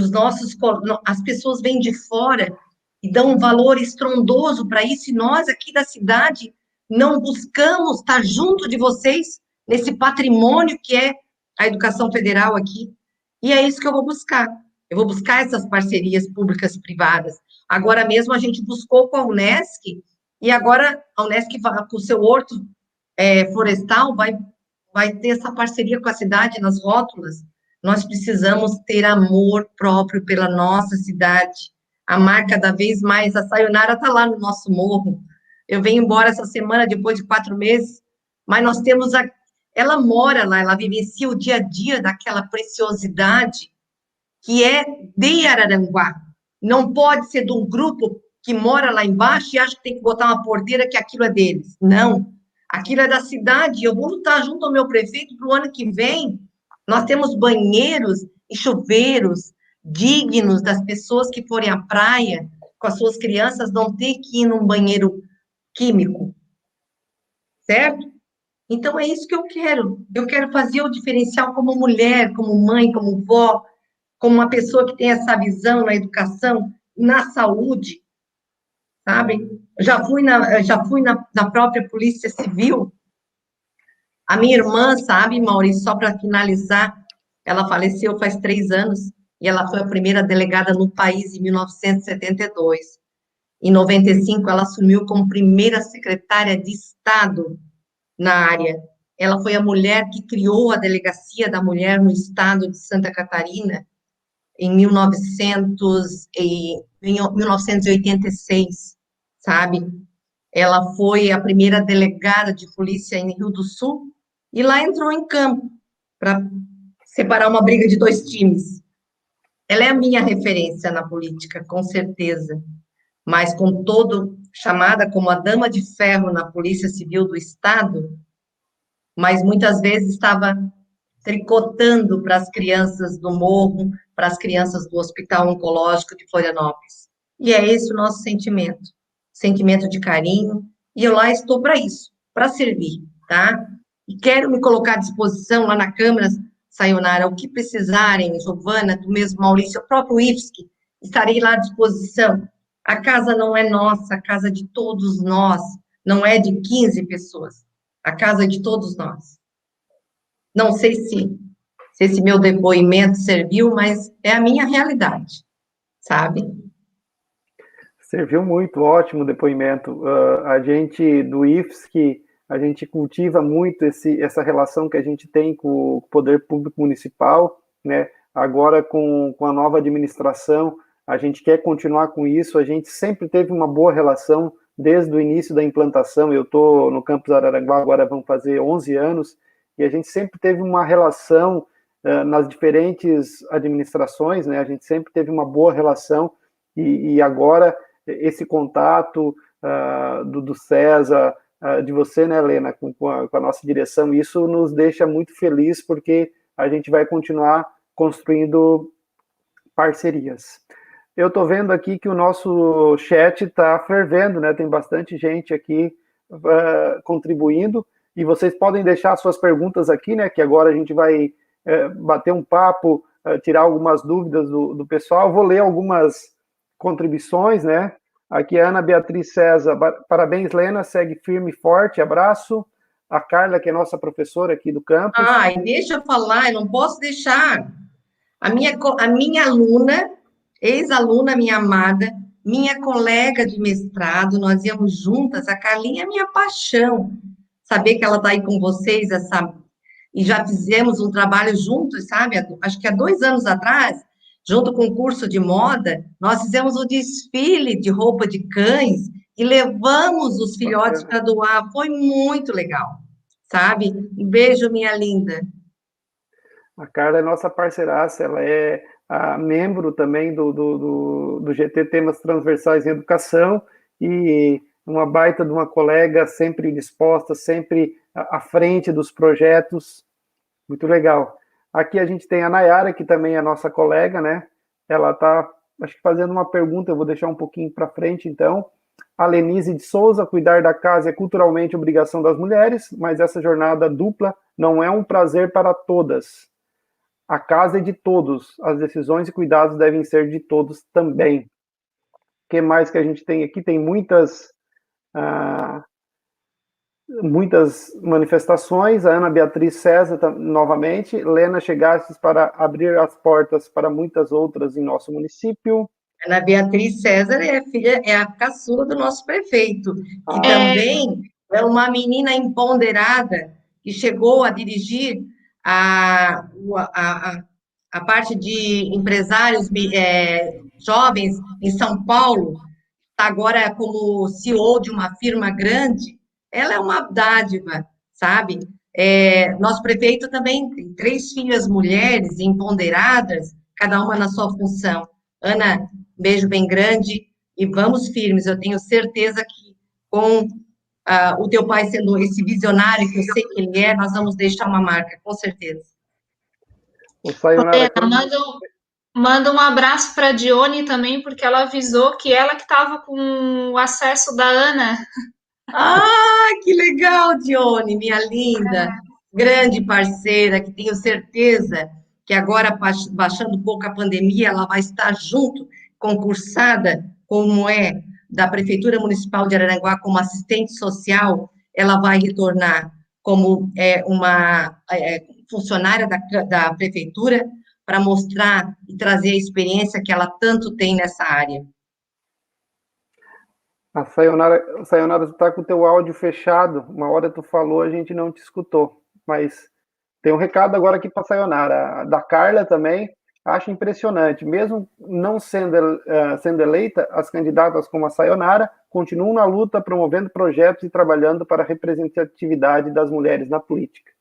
as pessoas vêm de fora e dão um valor estrondoso para isso, e nós aqui da cidade não buscamos estar junto de vocês nesse patrimônio que é a educação federal aqui, e é isso que eu vou buscar. Eu vou buscar essas parcerias públicas-privadas. Agora mesmo a gente buscou com a Unesc, e agora a Unesc, com o seu horto florestal, vai ter essa parceria com a cidade nas rótulas. Nós precisamos ter amor próprio pela nossa cidade, amar cada vez mais. A Sayonara está lá no nosso morro. Eu venho embora essa semana, depois de 4 meses, mas nós temos ela mora lá, ela vivencia o dia a dia daquela preciosidade que é de Araranguá. Não pode ser de um grupo que mora lá embaixo e acha que tem que botar uma porteira que aquilo é deles. Não, aquilo é da cidade. Eu vou lutar junto ao meu prefeito para o ano que vem. Nós temos banheiros e chuveiros dignos das pessoas que forem à praia com as suas crianças não ter que ir num banheiro químico, certo? Então, é isso que eu quero. Eu quero fazer o diferencial como mulher, como mãe, como vó, como uma pessoa que tem essa visão na educação, na saúde, sabe? Já fui na própria Polícia Civil. A minha irmã, sabe, Maurício, só para finalizar, ela faleceu faz 3 anos, e ela foi a primeira delegada no país em 1972. Em 95, ela assumiu como primeira secretária de Estado na área. Ela foi a mulher que criou a Delegacia da Mulher no estado de Santa Catarina em 1986, sabe? Ela foi a primeira delegada de polícia em Rio do Sul e lá entrou em campo para separar uma briga de 2 times. Ela é a minha referência na política, com certeza, mas com todo chamada como a dama de ferro na Polícia Civil do Estado, mas muitas vezes estava tricotando para as crianças do morro, para as crianças do Hospital Oncológico de Florianópolis. E é esse o nosso sentimento de carinho, e eu lá estou para isso, para servir, tá? E quero me colocar à disposição lá na Câmara, Sayonara, o que precisarem, Giovana, tu mesmo, Maurício, o próprio IFSC, estarei lá à disposição. A casa não é nossa, a casa é de todos nós, não é de 15 pessoas, a casa é de todos nós. Não sei se esse meu depoimento serviu, mas é a minha realidade, sabe? Serviu muito, ótimo depoimento. A gente, do IFSC, a gente cultiva muito essa relação que a gente tem com o poder público municipal, né? Agora, com a nova administração, a gente quer continuar com isso, a gente sempre teve uma boa relação desde o início da implantação. Eu estou no campus Araranguá, agora vão fazer 11 anos, e a gente sempre teve uma relação nas diferentes administrações, né? A gente sempre teve uma boa relação, e agora esse contato do César, de você, né, Helena, com a nossa direção, isso nos deixa muito feliz, porque a gente vai continuar construindo parcerias. Eu estou vendo aqui que o nosso chat está fervendo, né? Tem bastante gente aqui contribuindo, e vocês podem deixar suas perguntas aqui, né? Que agora a gente vai bater um papo, tirar algumas dúvidas do pessoal. Vou ler algumas contribuições, né? Aqui a Ana Beatriz César, parabéns, Lena, segue firme e forte, abraço. A Carla, que é nossa professora aqui do campus. Ai, deixa eu falar, eu não posso deixar. A minha aluna, ex-aluna, minha amada, minha colega de mestrado, nós íamos juntas, a Carlinha é minha paixão. Saber que ela está aí com vocês, e já fizemos um trabalho juntos, sabe? Acho que há 2 anos atrás, junto com o curso de moda, nós fizemos um desfile de roupa de cães e levamos os filhotes para doar. Foi muito legal, sabe? Um beijo, minha linda. A Carla é nossa parceiraça, ela é membro também do GT Temas Transversais em Educação, e uma baita de uma colega, sempre disposta, sempre à frente dos projetos. Muito legal. Aqui a gente tem a Nayara, que também é nossa colega, né? Ela está, acho que fazendo uma pergunta, eu vou deixar um pouquinho para frente, então. A Lenise de Souza, cuidar da casa é culturalmente obrigação das mulheres, mas essa jornada dupla não é um prazer para todas. A casa é de todos, as decisões e cuidados devem ser de todos também. O que mais que a gente tem aqui? Tem muitas manifestações. A Ana Beatriz César, novamente. Lena, chegastes para abrir as portas para muitas outras em nosso município. Ana Beatriz César é a caçula do nosso prefeito, que também é uma menina empoderada, que chegou a dirigir a parte de empresários jovens em São Paulo, está agora como CEO de uma firma grande. Ela é uma dádiva, sabe? Nosso prefeito também tem 3 filhas mulheres empoderadas, cada uma na sua função. Ana, beijo bem grande e vamos firmes. Eu tenho certeza que com o teu pai sendo esse visionário que eu sei que ele é, nós vamos deixar uma marca, com certeza. O Sayonara Lorena, manda um abraço para a Dione também, porque ela avisou que ela que estava com o acesso da Ana. Ah, que legal, Dione, minha linda, grande parceira, que tenho certeza que agora, baixando um pouco a pandemia, ela vai estar junto, concursada, como é, da Prefeitura Municipal de Araranguá, como assistente social, ela vai retornar como uma funcionária da Prefeitura para mostrar e trazer a experiência que ela tanto tem nessa área. A Sayonara, tu tá com o teu áudio fechado. Uma hora tu falou, a gente não te escutou. Mas tem um recado agora aqui para a Sayonara. Da Carla também. Acho impressionante. Mesmo não sendo eleita, as candidatas como a Sayonara continuam na luta, promovendo projetos e trabalhando para a representatividade das mulheres na política.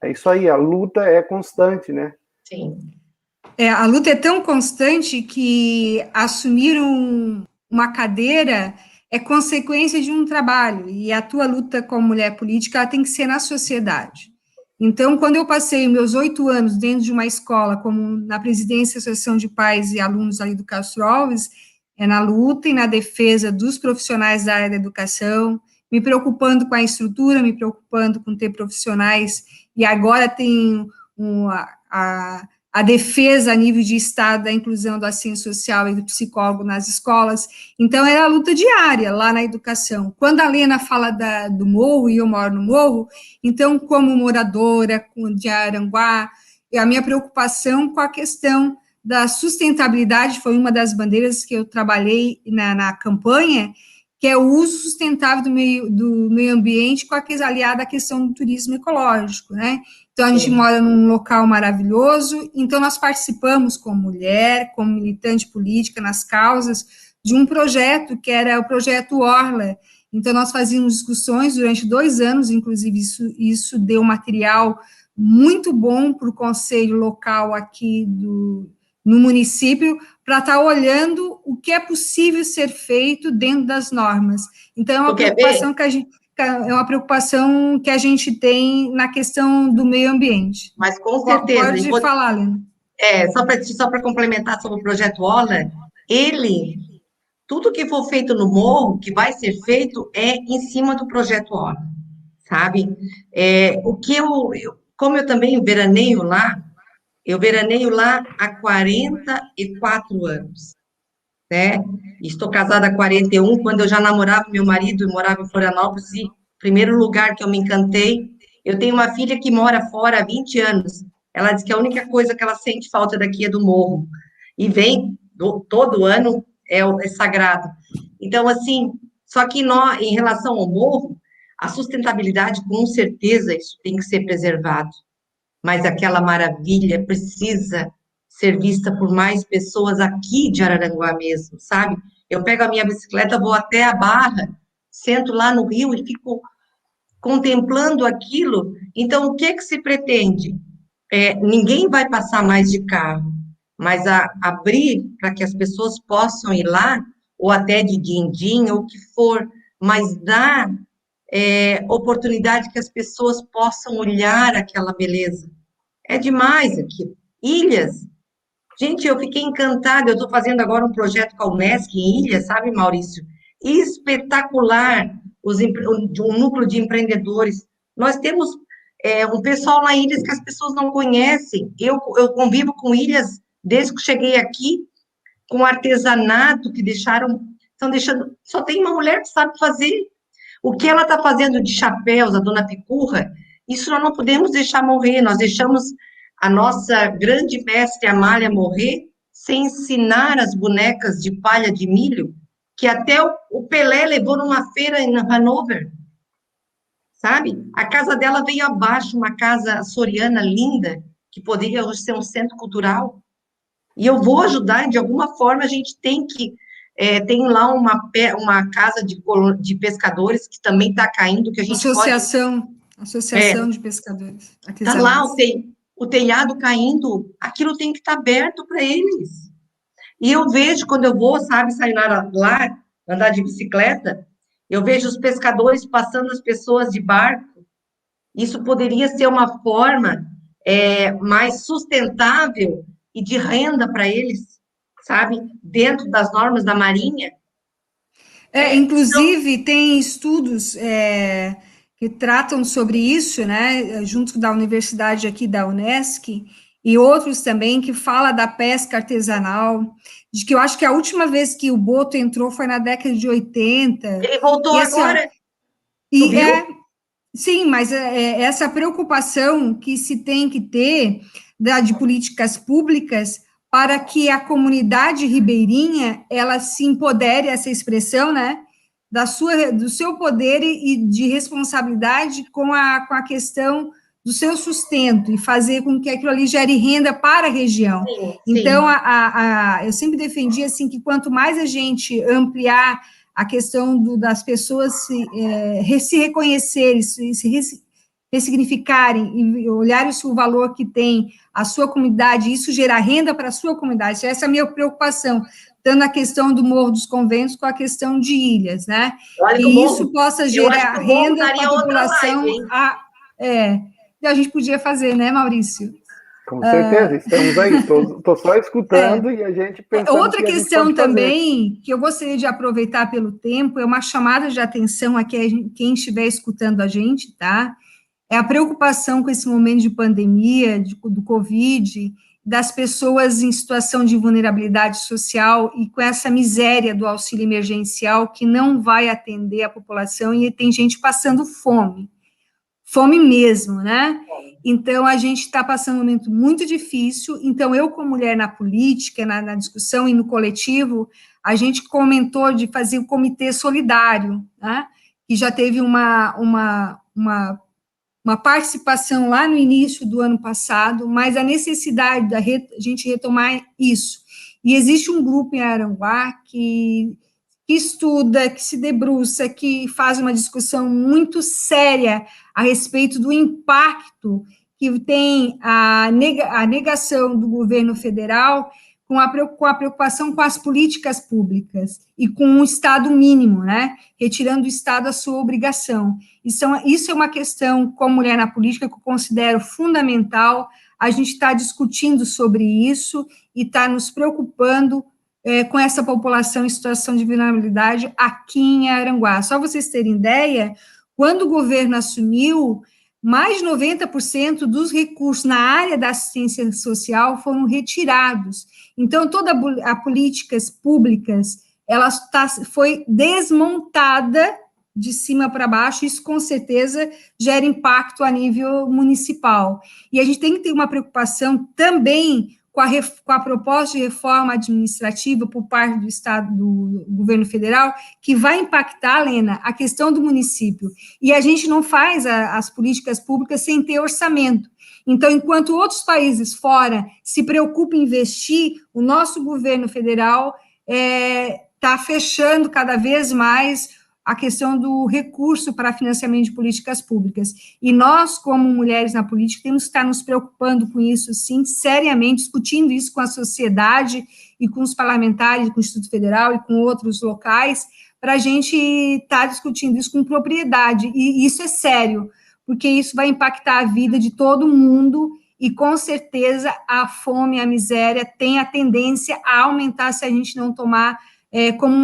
É isso aí, a luta é constante, né? Sim. A luta é tão constante que assumir uma cadeira é consequência de um trabalho, e a tua luta como mulher política ela tem que ser na sociedade. Então, quando eu passei meus 8 anos dentro de uma escola, como na presidência da Associação de Pais e Alunos ali do Castro Alves, é na luta e na defesa dos profissionais da área da educação, me preocupando com a estrutura, me preocupando com ter profissionais, e agora tem a defesa a nível de Estado da inclusão do assistente social e do psicólogo nas escolas. Então, era a luta diária lá na educação. Quando a Lena fala do morro, e eu moro no morro, então, como moradora de Araranguá, a minha preocupação com a questão da sustentabilidade foi uma das bandeiras que eu trabalhei na campanha, que é o uso sustentável do meio ambiente, com a aliada à questão do turismo ecológico, né? Então, a gente mora num local maravilhoso, então nós participamos como mulher, como militante política nas causas, de um projeto que era o projeto Orla. Então, nós fazíamos discussões durante 2 anos, inclusive isso deu material muito bom para o conselho local aqui no município, para estar olhando o que é possível ser feito dentro das normas. Então, é uma preocupação que a gente tem na questão do meio ambiente. Mas com certeza. Pode falar, Lena. Só para complementar sobre o projeto Orla, tudo que for feito no morro, que vai ser feito, é em cima do projeto Orla, sabe? Como eu também veraneio lá, eu veraneio lá há 44 anos, né? Estou casada há 41, quando eu já namorava meu marido, eu morava em Florianópolis, e primeiro lugar que eu me encantei, eu tenho uma filha que mora fora há 20 anos, ela diz que a única coisa que ela sente falta daqui é do morro, e vem todo ano, é sagrado. Então, assim, só que em relação ao morro, a sustentabilidade, com certeza, isso tem que ser preservado, mas aquela maravilha precisa ser vista por mais pessoas aqui de Araranguá mesmo, sabe? Eu pego a minha bicicleta, vou até a Barra, sento lá no rio e fico contemplando aquilo. Então, o que se pretende? Ninguém vai passar mais de carro, mas abrir para que as pessoas possam ir lá, ou até de din-din, ou o que for, mas dar oportunidade que as pessoas possam olhar aquela beleza. É demais aqui. Ilhas. Gente, eu fiquei encantada. Eu estou fazendo agora um projeto com a Unesc em Ilhas, sabe, Maurício? Espetacular. Um núcleo de empreendedores. Nós temos um pessoal lá em Ilhas que as pessoas não conhecem. Eu convivo com Ilhas desde que cheguei aqui, com artesanato que estão deixando. Só tem uma mulher que sabe fazer. O que ela está fazendo de chapéus, a dona Picurra, isso nós não podemos deixar morrer. Nós deixamos a nossa grande mestre Amália morrer sem ensinar as bonecas de palha de milho, que até o Pelé levou numa feira em Hanover, sabe? A casa dela veio abaixo, uma casa açoriana linda, que poderia hoje ser um centro cultural. E eu vou ajudar, de alguma forma, a gente tem que... tem lá uma casa de pescadores que também está caindo, que a gente Associação de pescadores. Está lá o telhado caindo, aquilo tem que estar aberto para eles. E eu vejo, quando eu vou, sabe, sair lá, andar de bicicleta, eu vejo os pescadores passando as pessoas de barco. Isso poderia ser uma forma mais sustentável e de renda para eles, sabe? Dentro das normas da Marinha. Inclusive, tem estudos que tratam sobre isso, né, junto da universidade aqui da Unesc, e outros também que fala da pesca artesanal, de que eu acho que a última vez que o boto entrou foi na década de 80. Ele voltou e, assim, agora. Tu viu? Sim, mas essa preocupação que se tem que ter de políticas públicas para que a comunidade ribeirinha, ela se empodere, essa expressão, né, do seu poder e de responsabilidade com a questão do seu sustento, e fazer com que aquilo ali gere renda para a região. Sim, então, sim. Eu sempre defendi, assim, que quanto mais a gente ampliar a questão das pessoas se reconhecerem, se ressignificarem e olharem o valor que tem a sua comunidade, isso gerar renda para a sua comunidade. Essa é a minha preocupação, tanto na questão do Morro dos Conventos com a questão de ilhas, né? Olha, que isso possa gerar renda para a população. A gente podia fazer, né, Maurício? Com certeza, estamos aí. Estou só escutando e a gente pensando. Outra questão também, que eu gostaria de aproveitar pelo tempo, é uma chamada de atenção a quem estiver escutando a gente, tá? É a preocupação com esse momento de pandemia, do Covid, das pessoas em situação de vulnerabilidade social e com essa miséria do auxílio emergencial que não vai atender a população, e tem gente passando fome mesmo, né? Então, a gente está passando um momento muito difícil. Então, eu, como mulher na política, na discussão e no coletivo, a gente comentou de fazer um comitê solidário, né? Que já teve uma participação lá no início do ano passado, mas a necessidade da gente retomar isso. E existe um grupo em Araranguá que estuda, que se debruça, que faz uma discussão muito séria a respeito do impacto que tem a negação do governo federal com a preocupação com as políticas públicas e com o Estado mínimo, né? Retirando do Estado a sua obrigação. Isso é uma questão, como mulher na política, que eu considero fundamental. A gente está discutindo sobre isso e está nos preocupando com essa população em situação de vulnerabilidade aqui em Araranguá. Só vocês terem ideia, quando o governo assumiu, mais de 90% dos recursos na área da assistência social foram retirados. Então, toda a políticas públicas, ela foi desmontada de cima para baixo, isso com certeza gera impacto a nível municipal. E a gente tem que ter uma preocupação também com a proposta de reforma administrativa por parte do Estado, do governo federal, que vai impactar, Lena, a questão do município. E a gente não faz as políticas públicas sem ter orçamento. Então, enquanto outros países fora se preocupam em investir, o nosso governo federal está fechando cada vez mais a questão do recurso para financiamento de políticas públicas. E nós, como mulheres na política, temos que estar nos preocupando com isso, sim, seriamente, discutindo isso com a sociedade e com os parlamentares, com o Instituto Federal e com outros locais, para a gente estar discutindo isso com propriedade. E isso é sério, porque isso vai impactar a vida de todo mundo e, com certeza, a fome, a miséria tem a tendência a aumentar se a gente não tomar como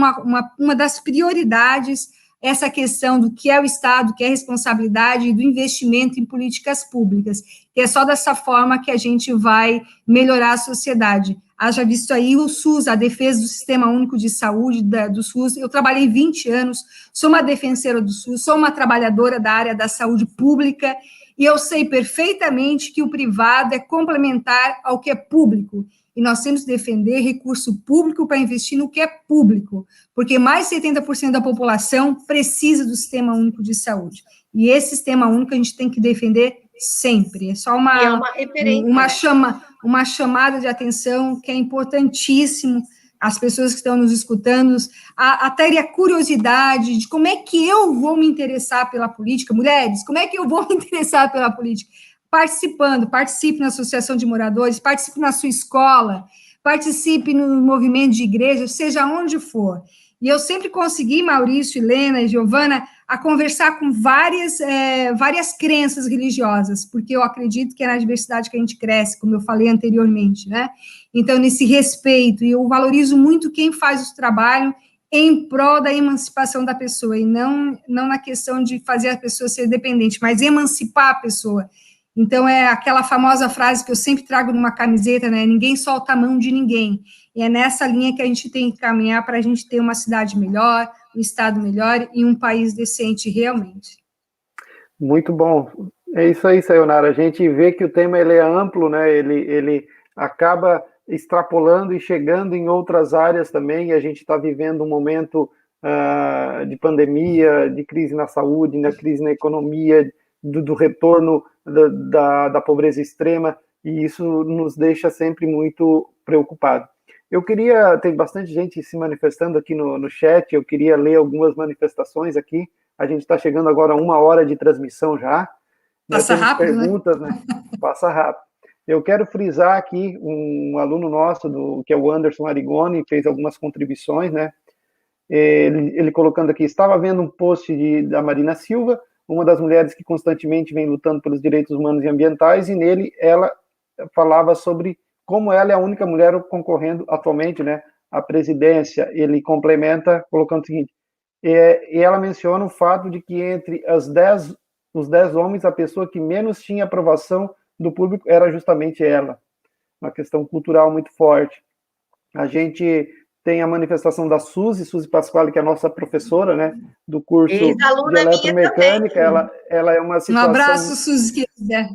uma das prioridades essa questão do que é o Estado, que é a responsabilidade e do investimento em políticas públicas, que é só dessa forma que a gente vai melhorar a sociedade. Haja visto aí o SUS, a defesa do Sistema Único de Saúde, do SUS. Eu trabalhei 20 anos, sou uma defensora do SUS, sou uma trabalhadora da área da saúde pública, e eu sei perfeitamente que o privado é complementar ao que é público, e nós temos que defender recurso público para investir no que é público, porque mais de 70% da população precisa do Sistema Único de Saúde, e esse Sistema Único a gente tem que defender sempre. É só uma chamada de atenção que é importantíssimo, as pessoas que estão nos escutando, até a curiosidade de como é que eu vou me interessar pela política. Mulheres, como é que eu vou me interessar pela política? Participe na associação de moradores, participe na sua escola, participe no movimento de igreja, seja onde for. E eu sempre consegui, Maurício, Helena e Giovana, a conversar com várias crenças religiosas, porque eu acredito que é na diversidade que a gente cresce, como eu falei anteriormente, né? Então, nesse respeito, e eu valorizo muito quem faz o trabalho em prol da emancipação da pessoa, e não na questão de fazer a pessoa ser dependente, mas emancipar a pessoa. Então, é aquela famosa frase que eu sempre trago numa camiseta, né? Ninguém solta a mão de ninguém. E é nessa linha que a gente tem que caminhar para a gente ter uma cidade melhor, um estado melhor e um país decente realmente. Muito bom. É isso aí, Sayonara. A gente vê que o tema ele é amplo, né? Ele acaba extrapolando e chegando em outras áreas também. E a gente está vivendo um momento de pandemia, de crise na saúde, na crise na economia, do retorno da pobreza extrema, e isso nos deixa sempre muito preocupados. Eu queria, tem bastante gente se manifestando aqui no chat, eu queria ler algumas manifestações aqui. A gente está chegando agora a 1 hora de transmissão já. Passa rápido, perguntas, né? Passa rápido. Eu quero frisar aqui um aluno nosso, que é o Anderson Arigoni, fez algumas contribuições, né? Ele colocando aqui, estava vendo um post da Marina Silva, uma das mulheres que constantemente vem lutando pelos direitos humanos e ambientais, e nele ela falava sobre como ela é a única mulher concorrendo atualmente, né, à presidência. Ele complementa colocando o seguinte, e ela menciona o fato de que entre os 10 homens, a pessoa que menos tinha aprovação do público era justamente ela. Uma questão cultural muito forte. A gente tem a manifestação da Suzy Pasquale, que é a nossa professora, né, do curso de eletromecânica. Ela é uma situação... Um abraço, Suzy, querida.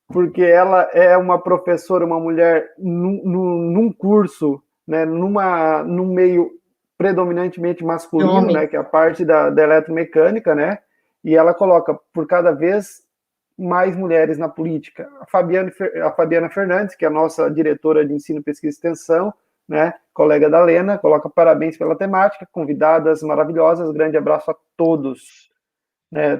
Porque ela é uma professora, uma mulher, num curso, né, num meio predominantemente masculino, né, que é a parte da eletromecânica, né, e ela coloca por cada vez mais mulheres na política. A Fabiana Fernandes, que é a nossa diretora de ensino, pesquisa e extensão, né, colega da Lena, coloca parabéns pela temática, convidadas maravilhosas, grande abraço a todos.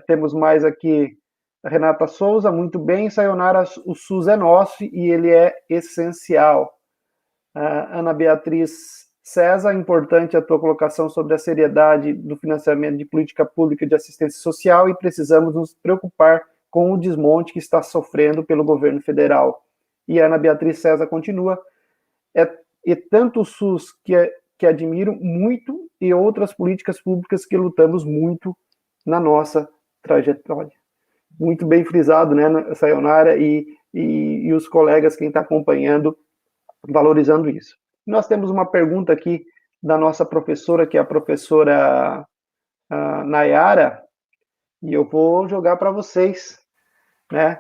Temos mais aqui a Renata Souza, muito bem, Sayonara, o SUS é nosso e ele é essencial. Ana Beatriz César, importante a tua colocação sobre a seriedade do financiamento de política pública de assistência social e precisamos nos preocupar com o desmonte que está sofrendo pelo governo federal. E a Ana Beatriz César continua, e tanto o SUS que admiro muito e outras políticas públicas que lutamos muito na nossa trajetória. Muito bem frisado, né, Sayonara, e os colegas, quem está acompanhando, valorizando isso. Nós temos uma pergunta aqui da nossa professora, que é a professora Nayara, e eu vou jogar para vocês, né?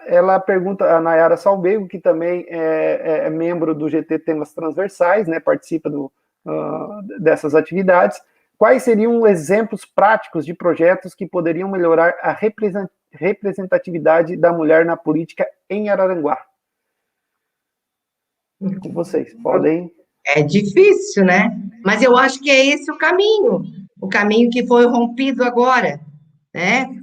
Ela pergunta, a Nayara Salbego, que também é membro do GT Temas Transversais, né, participa dessas atividades. Quais seriam exemplos práticos de projetos que poderiam melhorar a representatividade da mulher na política em Araranguá? Com vocês, podem... É difícil, né? Mas eu acho que é esse o caminho que foi rompido agora, né?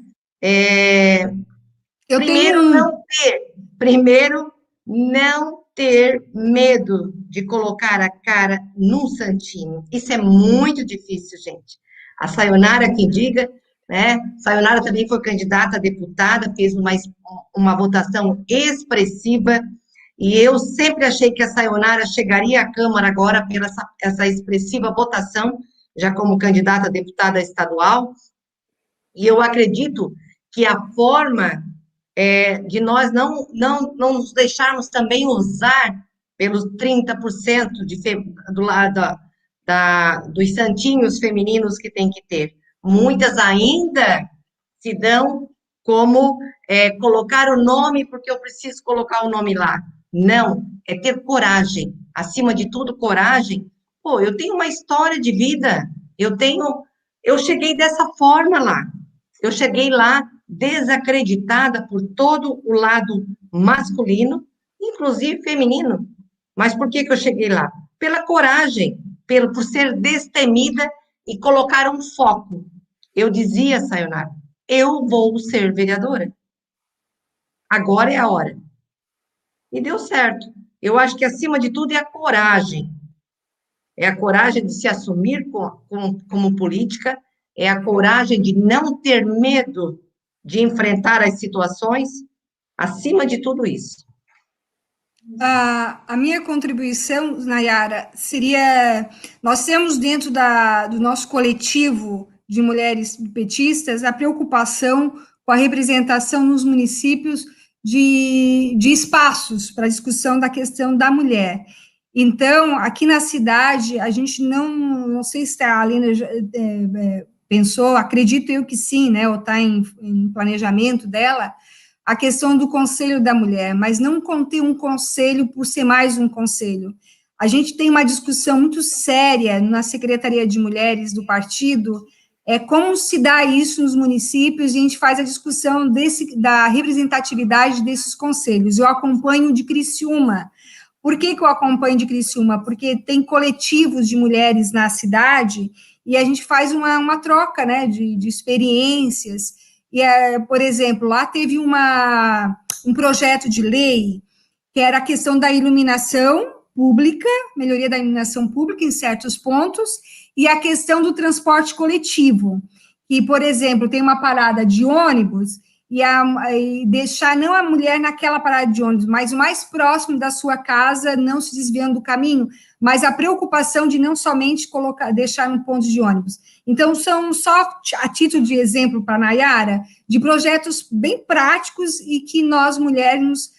Primeiro, não ter medo de colocar a cara num santinho. Isso é muito difícil, gente. A Sayonara que diga, né? Sayonara também foi candidata a deputada, fez uma votação expressiva, e eu sempre achei que a Sayonara chegaria à Câmara agora pela essa expressiva votação, já como candidata a deputada estadual, e eu acredito que a forma de nós não nos deixarmos também usar pelos 30% do lado dos santinhos femininos que tem que ter. Muitas ainda se dão como colocar o nome porque eu preciso colocar o nome lá. Não, é ter coragem. Acima de tudo, coragem. Pô, eu tenho uma história de vida. Eu cheguei dessa forma lá. Eu cheguei lá desacreditada por todo o lado masculino, inclusive feminino. Mas por que eu cheguei lá? Pela coragem, por ser destemida e colocar um foco. Eu dizia, Sayonara, eu vou ser vereadora. Agora é a hora. E deu certo. Eu acho que, acima de tudo, é a coragem. É a coragem de se assumir como política é a coragem de não ter medo de enfrentar as situações, acima de tudo isso. A minha contribuição, Nayara, seria: nós temos dentro do nosso coletivo de mulheres petistas a preocupação com a representação nos municípios de espaços para discussão da questão da mulher. Então, aqui na cidade, a gente não sei se a Alina pensou, acredito eu que sim, né, ou está em planejamento dela, a questão do Conselho da Mulher, mas não conter um conselho por ser mais um conselho. A gente tem uma discussão muito séria na Secretaria de Mulheres do partido, como se dá isso nos municípios, e a gente faz a discussão da representatividade desses conselhos. Eu acompanho de Criciúma. Por que eu acompanho de Criciúma? Porque tem coletivos de mulheres na cidade, e a gente faz uma troca, né, de experiências. E, por exemplo, lá teve um projeto de lei que era a questão da iluminação pública, melhoria da iluminação pública em certos pontos, e a questão do transporte coletivo, que, por exemplo, tem uma parada de ônibus, e deixar não a mulher naquela parada de ônibus, mas o mais próximo da sua casa, não se desviando do caminho, mas a preocupação de não somente deixar no ponto de ônibus. Então, são só, a título de exemplo para a Nayara, de projetos bem práticos e que nós, mulheres,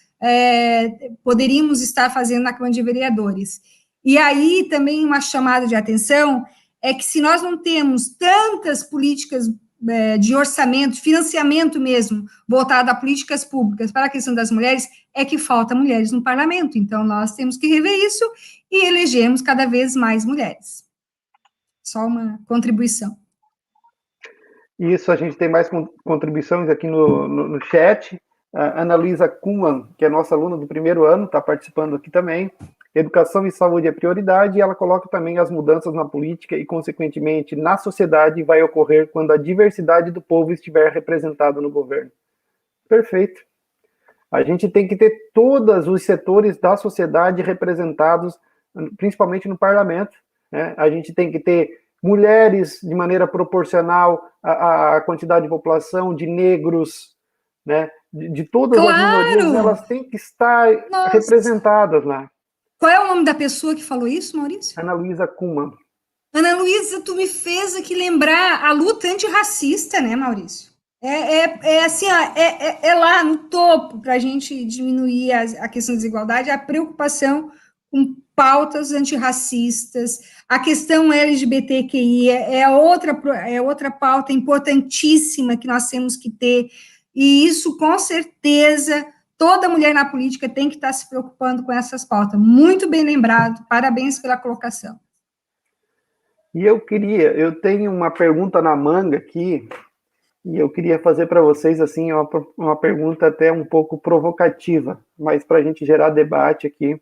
poderíamos estar fazendo na Câmara de Vereadores. E aí, também, uma chamada de atenção é que, se nós não temos tantas políticas de orçamento, de financiamento mesmo, voltado a políticas públicas para a questão das mulheres, é que falta mulheres no parlamento. Então, nós temos que rever isso e elegemos cada vez mais mulheres. Só uma contribuição. Isso, a gente tem mais contribuições aqui no chat. A Ana Luísa Kuhlmann, que é nossa aluna do primeiro ano, está participando aqui também. Educação e saúde é prioridade, e ela coloca também as mudanças na política e, consequentemente, na sociedade vai ocorrer quando a diversidade do povo estiver representada no governo. Perfeito. A gente tem que ter todos os setores da sociedade representados, principalmente no parlamento, né? A gente tem que ter mulheres de maneira proporcional à quantidade de população, de negros, né? De todas as minorias, elas têm que estar representadas lá. Qual é o nome da pessoa que falou isso, Maurício? Ana Luísa Kuhlmann. Ana Luísa, tu me fez aqui lembrar a luta antirracista, né, Maurício? Assim, é lá no topo para a gente diminuir a questão da desigualdade, a preocupação com pautas antirracistas, a questão LGBTQI é outra pauta importantíssima que nós temos que ter, e isso, com certeza, toda mulher na política tem que estar se preocupando com essas pautas. Muito bem lembrado, parabéns pela colocação. E eu tenho uma pergunta na manga aqui, e eu queria fazer para vocês, assim, uma pergunta até um pouco provocativa, mas para a gente gerar debate aqui.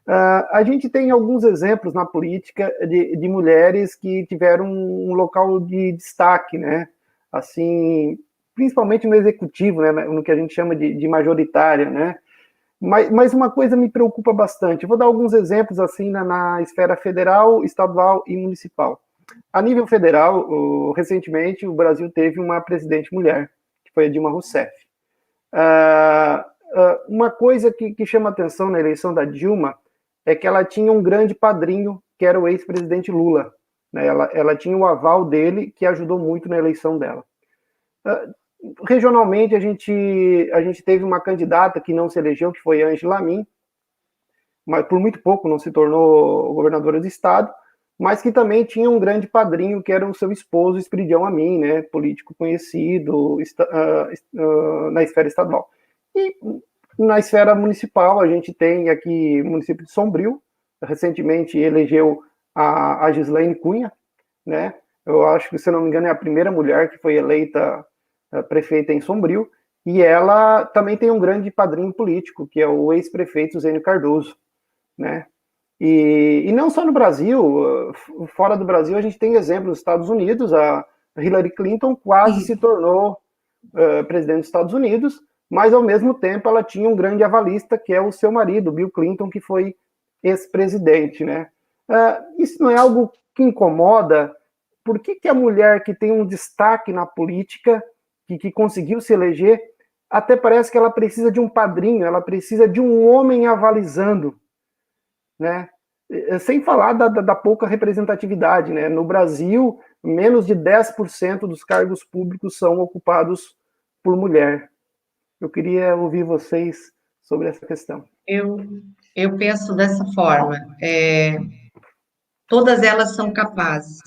A gente tem alguns exemplos na política de mulheres que tiveram um local de destaque, né? Assim, principalmente no executivo, né? No que a gente chama de majoritária, né? Mas uma coisa me preocupa bastante. Eu vou dar alguns exemplos assim na esfera federal, estadual e municipal. A nível federal, recentemente, o Brasil teve uma presidente mulher, que foi a Dilma Rousseff. Uma coisa que chama atenção na eleição da Dilma é que ela tinha um grande padrinho, que era o ex-presidente Lula, né? Ela tinha o aval dele, que ajudou muito na eleição dela. Regionalmente, a gente teve uma candidata que não se elegeu, que foi Ângela Amin, mas por muito pouco não se tornou governadora do estado, mas que também tinha um grande padrinho, que era o seu esposo, Esperidião Amin, né, político conhecido na esfera estadual. E na esfera municipal, a gente tem aqui o município de Sombrio, recentemente elegeu a Gislaine Cunha, né? Eu acho que, se não me engano, é a primeira mulher que foi eleita prefeita em Sombrio, e ela também tem um grande padrinho político, que é o ex-prefeito Zênio Cardoso, né? E não só no Brasil, fora do Brasil a gente tem exemplos nos Estados Unidos. A Hillary Clinton quase se tornou presidente dos Estados Unidos, mas ao mesmo tempo ela tinha um grande avalista, que é o seu marido, Bill Clinton, que foi ex-presidente, né? Isso não é algo que incomoda, por que a mulher que tem um destaque na política, que conseguiu se eleger, até parece que ela precisa de um padrinho, ela precisa de um homem avalizando, né? Sem falar da pouca representatividade, né? No Brasil, menos de 10% dos cargos públicos são ocupados por mulher. Eu queria ouvir vocês sobre essa questão. Eu penso dessa forma, todas elas são capazes.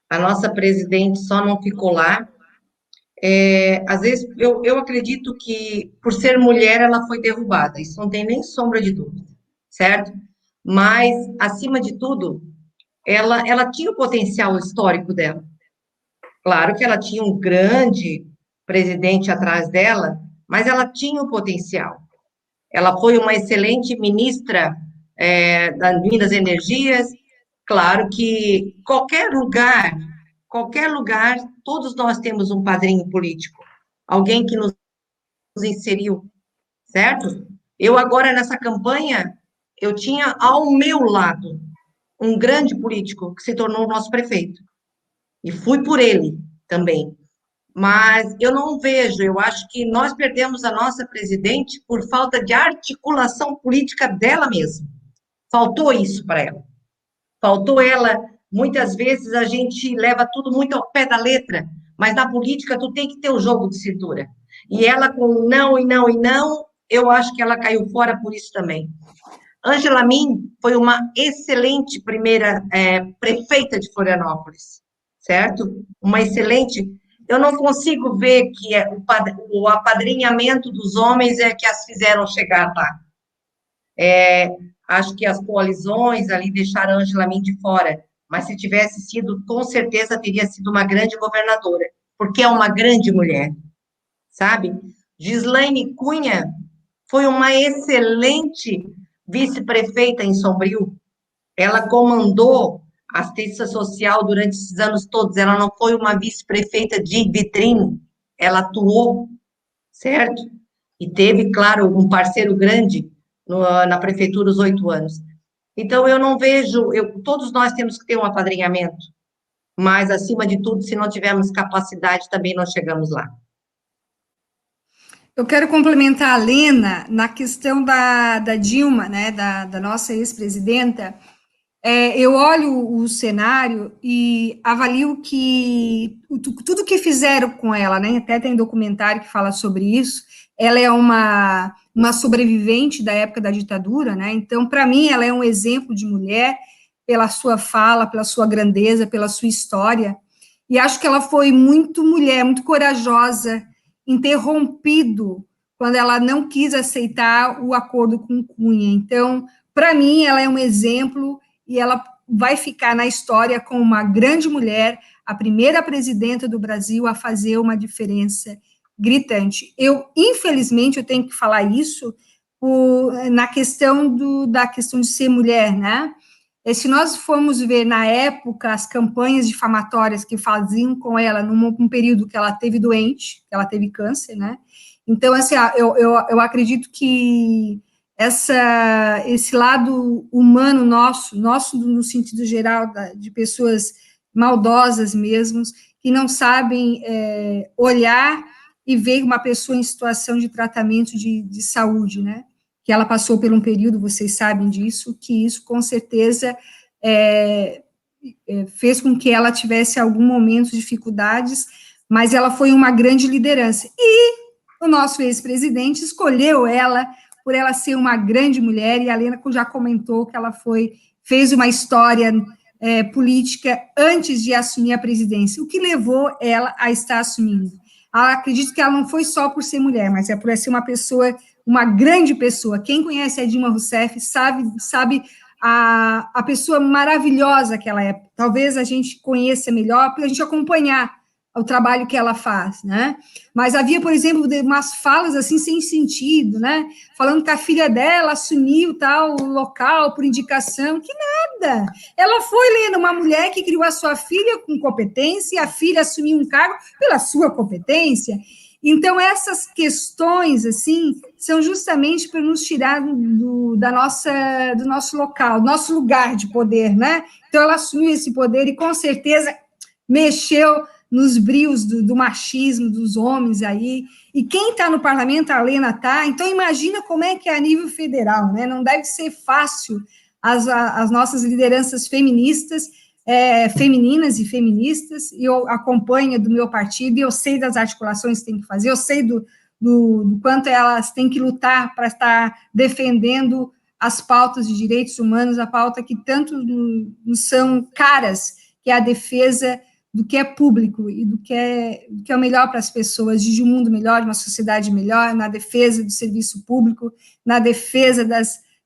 A nossa presidente só não ficou lá. Às vezes, eu acredito que, por ser mulher, ela foi derrubada, isso não tem nem sombra de dúvida, certo? Mas, acima de tudo, ela tinha o potencial histórico dela. Claro que ela tinha um grande presidente atrás dela, mas ela tinha o potencial. Ela foi uma excelente ministra das Minas e Energias. Claro que qualquer lugar, todos nós temos um padrinho político, alguém que nos inseriu, certo? Eu agora, nessa campanha, eu tinha ao meu lado um grande político que se tornou o nosso prefeito, e fui por ele também. Mas eu não vejo, eu acho que nós perdemos a nossa presidente por falta de articulação política dela mesma. Faltou isso para ela. Faltou ela, muitas vezes a gente leva tudo muito ao pé da letra, mas na política tu tem que ter o jogo de cintura. E ela com não e não e não, eu acho que ela caiu fora por isso também. Ângela Min foi uma excelente primeira prefeita de Florianópolis, certo? Uma excelente. Eu não consigo ver que o apadrinhamento dos homens é que as fizeram chegar lá. Acho que as coalizões ali deixaram a Ângela Min de fora, mas se tivesse sido, com certeza teria sido uma grande governadora, porque é uma grande mulher, sabe? Gislaine Cunha foi uma excelente vice-prefeita em Sombrio. Ela comandou a assistência social durante esses anos todos. Ela não foi uma vice-prefeita de vitrine, ela atuou, certo? E teve, claro, um parceiro grande na prefeitura os 8 anos. Então, eu não vejo, todos nós temos que ter um apadrinhamento, mas, acima de tudo, se não tivermos capacidade, também não chegamos lá. Eu quero complementar a Lena na questão da Dilma, né, da nossa ex-presidenta. Eu olho o cenário e avalio que tudo que fizeram com ela, né, até tem documentário que fala sobre isso. Ela é uma sobrevivente da época da ditadura, né, então, para mim, ela é um exemplo de mulher pela sua fala, pela sua grandeza, pela sua história, e acho que ela foi muito mulher, muito corajosa, interrompido quando ela não quis aceitar o acordo com Cunha. Então, para mim, ela é um exemplo e ela vai ficar na história como uma grande mulher, a primeira presidenta do Brasil a fazer uma diferença gritante. Infelizmente, eu tenho que falar isso na questão da questão de ser mulher, né? Se nós formos ver, na época, as campanhas difamatórias que faziam com ela num período que ela teve doente, que ela teve câncer, né? Então, assim, eu acredito que esse lado humano nosso no sentido geral, de pessoas maldosas mesmo, que não sabem olhar e ver uma pessoa em situação de tratamento de saúde, né? Que ela passou por um período, vocês sabem disso, que isso, com certeza, fez com que ela tivesse, algum momento, dificuldades, mas ela foi uma grande liderança. E o nosso ex-presidente escolheu ela, por ela ser uma grande mulher, e a Lena já comentou que ela fez uma história política antes de assumir a presidência, o que levou ela a estar assumindo. Acredito que ela não foi só por ser mulher, mas é por ser uma pessoa, uma grande pessoa. Quem conhece a Dilma Rousseff sabe a pessoa maravilhosa que ela é. Talvez a gente conheça melhor para a gente acompanhar o trabalho que ela faz, né? Mas havia, por exemplo, umas falas assim sem sentido, né? Falando que a filha dela assumiu tal local por indicação, que nada. Ela foi, Lena, uma mulher que criou a sua filha com competência, e a filha assumiu um cargo pela sua competência. Então, essas questões, assim, são justamente para nos tirar do nosso local, do nosso lugar de poder, né? Então, ela assumiu esse poder e, com certeza, mexeu nos brios do machismo dos homens aí, e quem está no parlamento, a Lena está, então imagina como é que é a nível federal, né? Não deve ser fácil as nossas lideranças feministas, femininas e feministas, e eu acompanho do meu partido, e eu sei das articulações que tem que fazer, eu sei do quanto elas têm que lutar para estar defendendo as pautas de direitos humanos, a pauta que tanto nos são caras, que é a defesa do que é público e do que é o melhor para as pessoas, de um mundo melhor, de uma sociedade melhor, na defesa do serviço público, na defesa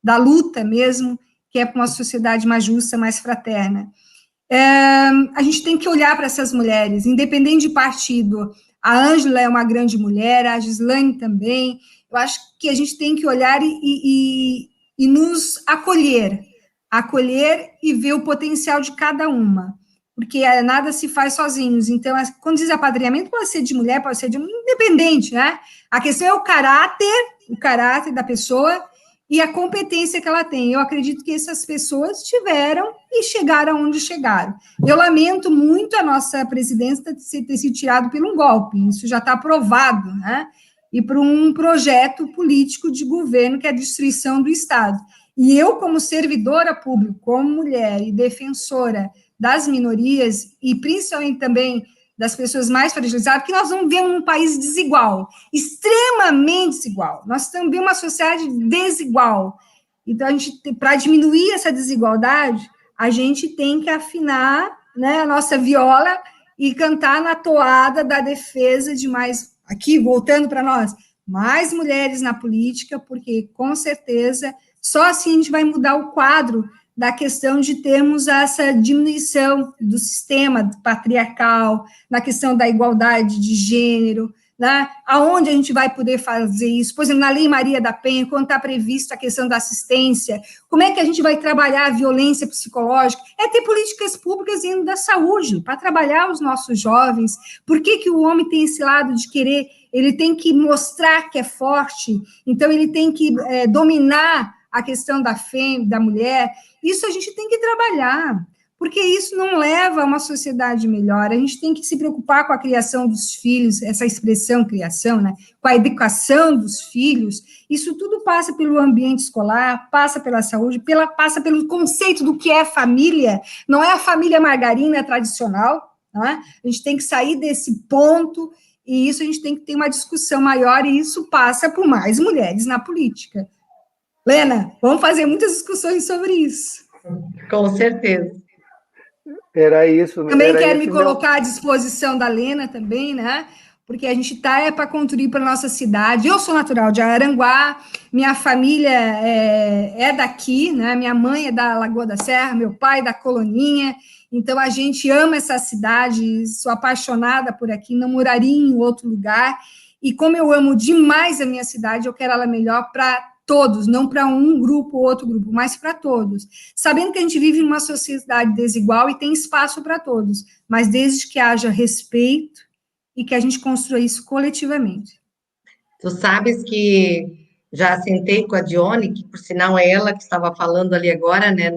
da luta mesmo, que é para uma sociedade mais justa, mais fraterna. A gente tem que olhar para essas mulheres, independente de partido. A Ângela é uma grande mulher, a Gislaine também. Eu acho que a gente tem que olhar e nos acolher e ver o potencial de cada uma, porque nada se faz sozinhos. Então, quando diz apadrinhamento, pode ser de mulher, pode ser de independente, né? A questão é o caráter da pessoa e a competência que ela tem. Eu acredito que essas pessoas tiveram e chegaram onde chegaram. Eu lamento muito a nossa presidência ter sido tirada por um golpe, isso já está aprovado, né? E por um projeto político de governo, que é a destruição do Estado. E eu, como servidora pública, como mulher e defensora das minorias, e principalmente também das pessoas mais fragilizadas, porque nós vamos ver um país desigual, extremamente desigual. Nós também uma sociedade desigual. Então, para diminuir essa desigualdade, a gente tem que afinar, né, a nossa viola e cantar na toada da defesa de mais, aqui, voltando para nós, mais mulheres na política, porque, com certeza, só assim a gente vai mudar o quadro da questão de termos essa diminuição do sistema patriarcal, na questão da igualdade de gênero, né? Aonde a gente vai poder fazer isso? Por exemplo, na Lei Maria da Penha, quando está previsto a questão da assistência, como é que a gente vai trabalhar a violência psicológica? É ter políticas públicas dentro da saúde, para trabalhar os nossos jovens. Por que o homem tem esse lado de querer, ele tem que mostrar que é forte, então ele tem que dominar a questão da mulher? Isso a gente tem que trabalhar, porque isso não leva a uma sociedade melhor. A gente tem que se preocupar com a criação dos filhos, essa expressão criação, né? Com a educação dos filhos. Isso tudo passa pelo ambiente escolar, passa pela saúde, passa pelo conceito do que é família. Não é a família margarina tradicional, não é? A gente tem que sair desse ponto, e isso a gente tem que ter uma discussão maior, e isso passa por mais mulheres na política. Lena, vamos fazer muitas discussões sobre isso. Com certeza. Era isso. Também quero me colocar à disposição da Lena também, né? Porque a gente está para contribuir para a nossa cidade. Eu sou natural de Araranguá, minha família é daqui, né? Minha mãe é da Lagoa da Serra, meu pai da Coloninha. Então, a gente ama essa cidade, sou apaixonada por aqui, não moraria em outro lugar. E como eu amo demais a minha cidade, eu quero ela melhor para todos, não para um grupo ou outro grupo, mas para todos. Sabendo que a gente vive em uma sociedade desigual e tem espaço para todos, mas desde que haja respeito e que a gente construa isso coletivamente. Tu sabes que já sentei com a Dione, que por sinal é ela que estava falando ali agora, né,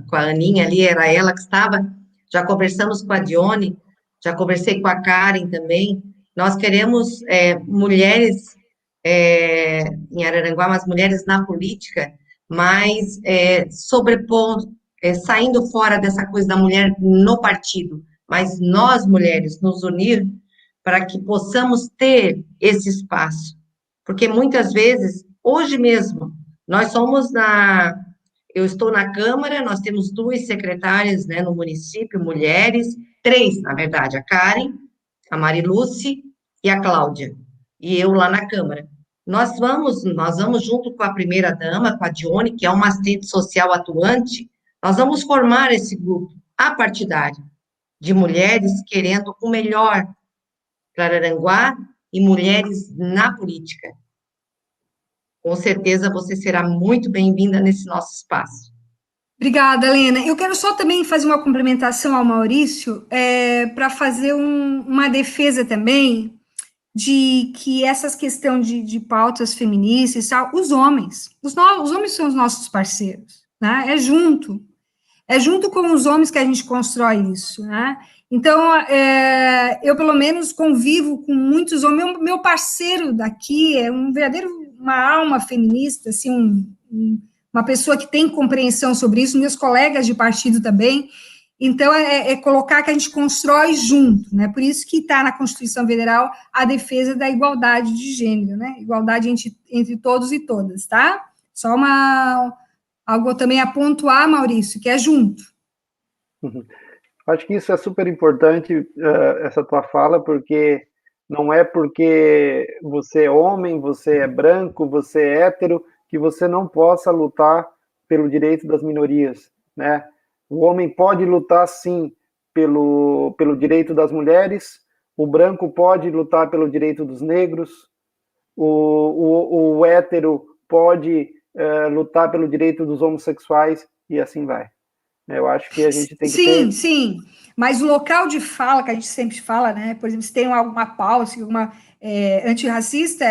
com a Aninha ali, era ela que estava, já conversamos com a Dione, já conversei com a Karen também. Nós queremos mulheres em Araranguá, mas mulheres na política, mas sobrepondo, saindo fora dessa coisa da mulher no partido, mas nós, mulheres, nos unir para que possamos ter esse espaço, porque muitas vezes, hoje mesmo, eu estou na Câmara, nós temos 2 secretárias, né, no município, mulheres, 3, na verdade, a Karen, a Mariluce e a Cláudia, e eu lá na Câmara. Nós vamos junto com a primeira-dama, com a Dione, que é uma assistente social atuante, nós vamos formar esse grupo apartidário de mulheres querendo o melhor para Araranguá e mulheres na política. Com certeza você será muito bem-vinda nesse nosso espaço. Obrigada, Helena. Eu quero só também fazer uma complementação ao Maurício, para fazer uma defesa também de que essas questões de pautas feministas, os homens são os nossos parceiros, né? É junto. É junto com os homens que a gente constrói isso, né? Então, eu, pelo menos, convivo com muitos homens. Meu parceiro daqui é uma alma feminista, assim, uma pessoa que tem compreensão sobre isso, meus colegas de partido também. Então, colocar que a gente constrói junto, né? Por isso que está na Constituição Federal a defesa da igualdade de gênero, né? Igualdade entre todos e todas, tá? Só algo também a pontuar, Maurício, que é junto. Acho que isso é super importante, essa tua fala, porque não é porque você é homem, você é branco, você é hétero, que você não possa lutar pelo direito das minorias, né? O homem pode lutar, sim, pelo direito das mulheres, o branco pode lutar pelo direito dos negros, o hétero pode lutar pelo direito dos homossexuais, e assim vai. Eu acho que a gente tem que ter... Sim, mas o local de fala, que a gente sempre fala, né? Por exemplo, se tem alguma pauta, alguma antirracista,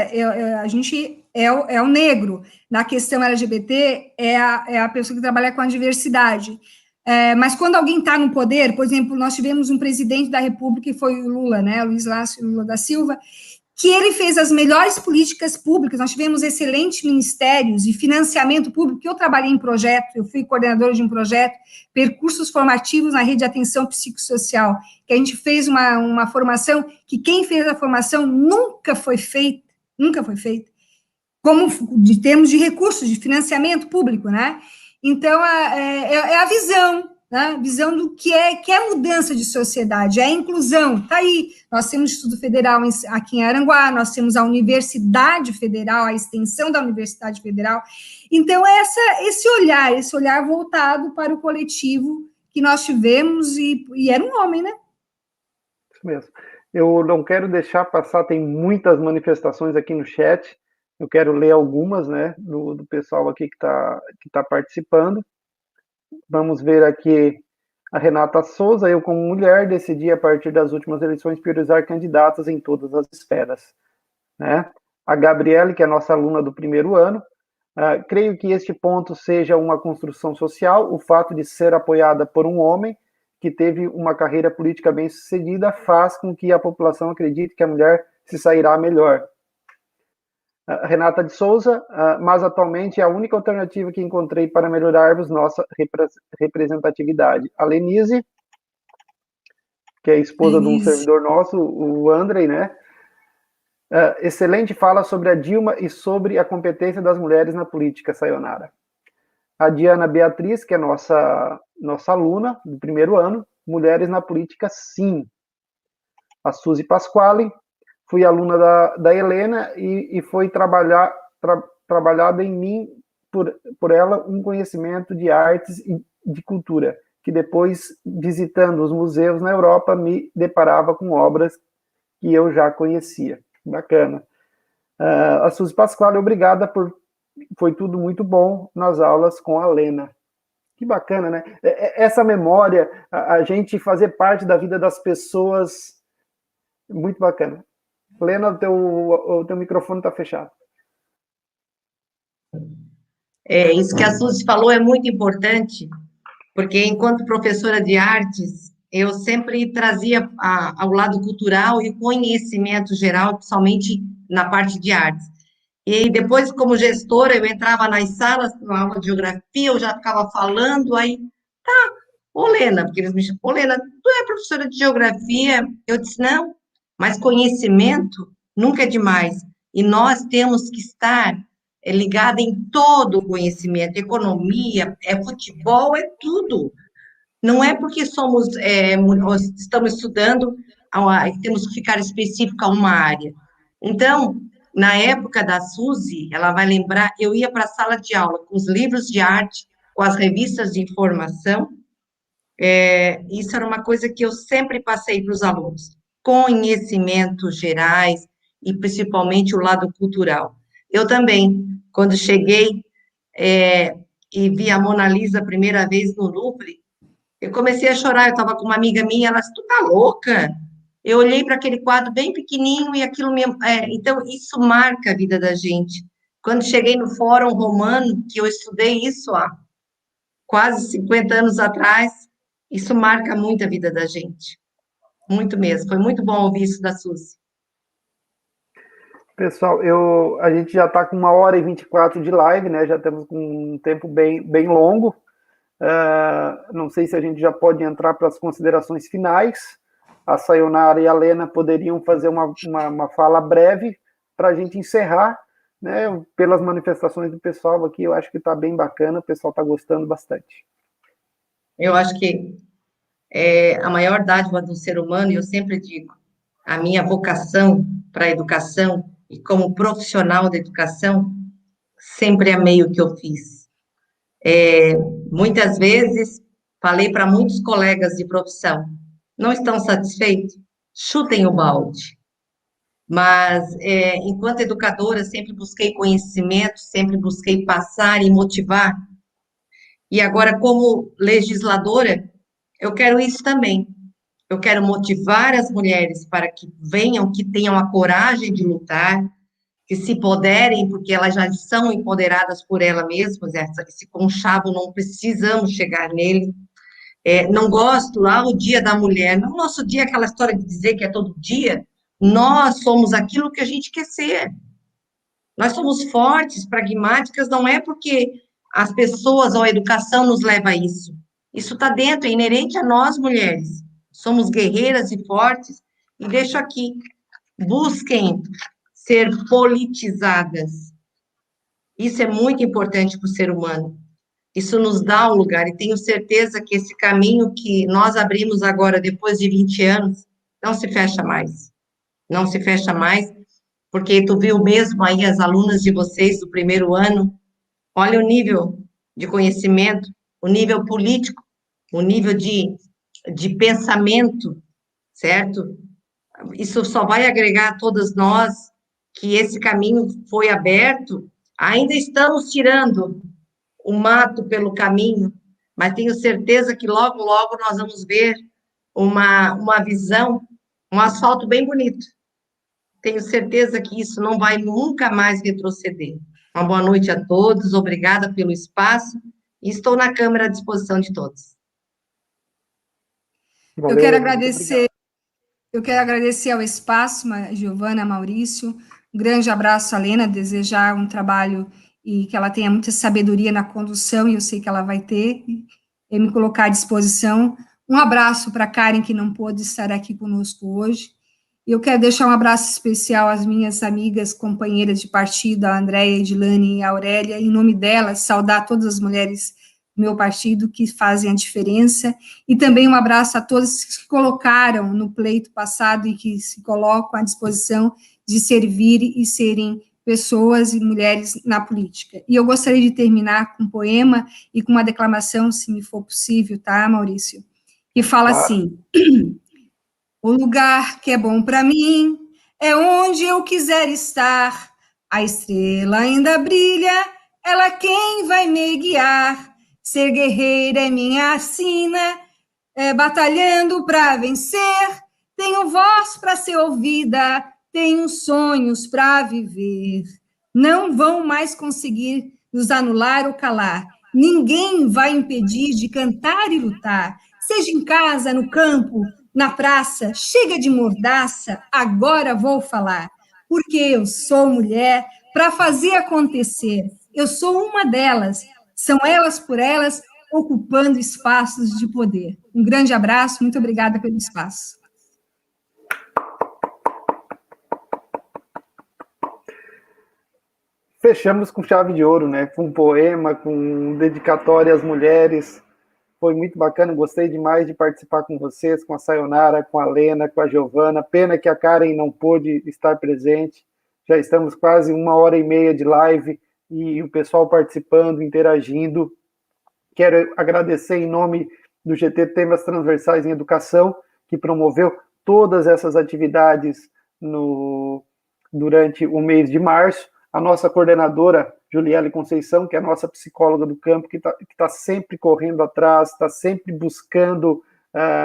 a gente é o negro. Na questão LGBT, é a pessoa que trabalha com a diversidade. Mas quando alguém está no poder, por exemplo, nós tivemos um presidente da República, que foi o Lula, né? Luiz Inácio Lula da Silva, que ele fez as melhores políticas públicas, nós tivemos excelentes ministérios e financiamento público, que eu trabalhei em projeto, eu fui coordenadora de um projeto, percursos formativos na rede de atenção psicossocial, que a gente fez uma formação, que quem fez a formação nunca foi feita, como de termos de recursos, de financiamento público, né? Então, é a visão, né? Visão do que é mudança de sociedade, é a inclusão. Está aí, nós temos o Instituto Federal aqui em Aranguá, nós temos a Universidade Federal, a extensão da Universidade Federal. Então, esse olhar voltado para o coletivo que nós tivemos, e era um homem, né? Isso mesmo. Eu não quero deixar passar, tem muitas manifestações aqui no chat, eu quero ler algumas, né, do pessoal aqui que tá participando. Vamos ver aqui a Renata Souza. Eu, como mulher, decidi, a partir das últimas eleições, priorizar candidatas em todas as esferas, né? A Gabriele, que é nossa aluna do primeiro ano, creio que este ponto seja uma construção social. O fato de ser apoiada por um homem que teve uma carreira política bem-sucedida faz com que a população acredite que a mulher se sairá melhor. Renata de Souza, mas atualmente é a única alternativa que encontrei para melhorarmos nossa representatividade. A Lenise, que é a esposa de um servidor nosso, o Andrei, né? Excelente fala sobre a Dilma e sobre a competência das mulheres na política, Sayonara. A Diana Beatriz, que é nossa aluna do primeiro ano, mulheres na política, sim. A Suzy Pasquale, fui aluna da Helena e foi trabalhado em mim, por ela, um conhecimento de artes e de cultura, que depois, visitando os museus na Europa, me deparava com obras que eu já conhecia. Bacana. A Suzy Pasquale, obrigada foi tudo muito bom nas aulas com a Lena. Que bacana, né? Essa memória, a gente fazer parte da vida das pessoas, muito bacana. Lena, o teu microfone está fechado. Isso que a Suzy falou é muito importante, porque enquanto professora de artes, eu sempre trazia ao lado cultural e conhecimento geral, principalmente na parte de artes. E depois, como gestora, eu entrava nas salas, na aula de geografia, eu já ficava falando, aí, Lena, porque eles me chamam, Lena, tu é professora de geografia? Eu disse, não, mas conhecimento nunca é demais. E nós temos que estar ligada em todo o conhecimento, economia, futebol, é tudo. Não é porque estamos estudando, temos que ficar específico a uma área. Então, na época da Suzy, ela vai lembrar, eu ia para a sala de aula com os livros de arte, com as revistas de informação, isso era uma coisa que eu sempre passei para os alunos, conhecimentos gerais e principalmente o lado cultural. Eu também, quando cheguei e vi a Mona Lisa a primeira vez no Louvre, eu comecei a chorar, eu estava com uma amiga minha, ela disse, tu tá louca? Eu olhei para aquele quadro bem pequenininho e aquilo então, isso marca a vida da gente. Quando cheguei no Fórum Romano, que eu estudei isso, quase 50 anos atrás, isso marca muito a vida da gente. Muito mesmo. Foi muito bom ouvir isso da Suzy. Pessoal, a gente já está com 1h24 de live, né? Já estamos com um tempo bem longo. Não sei se a gente já pode entrar para as considerações finais. A Sayonara e a Lena poderiam fazer uma fala breve para a gente encerrar, né? Pelas manifestações do pessoal aqui, eu acho que está bem bacana, o pessoal está gostando bastante. Eu acho que a maior dádiva do ser humano, e eu sempre digo, a minha vocação para a educação, e como profissional da educação, sempre amei o que eu fiz. Muitas vezes, falei para muitos colegas de profissão, não estão satisfeitos? Chutem o balde. Mas, enquanto educadora, sempre busquei conhecimento, sempre busquei passar e motivar. E agora, como legisladora, eu quero isso também. Eu quero motivar as mulheres para que venham, que tenham a coragem de lutar, que se empoderem, porque elas já são empoderadas por elas mesmas, esse conchavo não precisamos chegar nele. Não gosto lá o Dia da Mulher, não nosso dia, aquela história de dizer que é todo dia, nós somos aquilo que a gente quer ser. Nós somos fortes, pragmáticas, não é porque as pessoas ou a educação nos leva a isso. Isso está dentro, é inerente a nós, mulheres. Somos guerreiras e fortes, e deixo aqui, busquem ser politizadas. Isso é muito importante para o ser humano. Isso nos dá um lugar, e tenho certeza que esse caminho que nós abrimos agora, depois de 20 anos, não se fecha mais. Não se fecha mais, porque tu viu mesmo aí as alunas de vocês do primeiro ano, olha o nível de conhecimento, o nível político, o nível de pensamento, certo? Isso só vai agregar a todas nós que esse caminho foi aberto. Ainda estamos tirando o mato pelo caminho, mas tenho certeza que logo, logo nós vamos ver uma visão, um asfalto bem bonito. Tenho certeza que isso não vai nunca mais retroceder. Uma boa noite a todos, obrigada pelo espaço, e estou na Câmara à disposição de todos. Valeu, eu quero agradecer ao espaço, Giovana, Maurício, um grande abraço à Lena, desejar um trabalho e que ela tenha muita sabedoria na condução, e eu sei que ela vai ter, e me colocar à disposição. Um abraço para a Karen, que não pôde estar aqui conosco hoje. Eu quero deixar um abraço especial às minhas amigas, companheiras de partido, a Andréia, a Edilane e a Aurélia, em nome delas, saudar todas as mulheres do meu partido que fazem a diferença, e também um abraço a todos que se colocaram no pleito passado e que se colocam à disposição de servir e serem pessoas e mulheres na política. E eu gostaria de terminar com um poema e com uma declamação, se me for possível, tá, Maurício? Que fala assim: o lugar que é bom para mim é onde eu quiser estar. A estrela ainda brilha, ela quem vai me guiar. Ser guerreira é minha sina, batalhando para vencer. Tenho voz para ser ouvida, tenho sonhos para viver. Não vão mais conseguir nos anular ou calar. Ninguém vai impedir de cantar e lutar. Seja em casa, no campo, na praça, chega de mordaça, agora vou falar. Porque eu sou mulher para fazer acontecer. Eu sou uma delas. São elas por elas, ocupando espaços de poder. Um grande abraço, muito obrigada pelo espaço. Fechamos com chave de ouro, né? Com um poema, com dedicatória às mulheres. Foi muito bacana, gostei demais de participar com vocês, com a Sayonara, com a Lena, com a Giovana. Pena que a Karen não pôde estar presente. Já estamos quase 1h30 de live e o pessoal participando, interagindo. Quero agradecer em nome do GT Temas Transversais em Educação, que promoveu todas essas atividades durante o mês de março. A nossa coordenadora, Juliele Conceição, que é a nossa psicóloga do campo, que tá sempre correndo atrás, está sempre buscando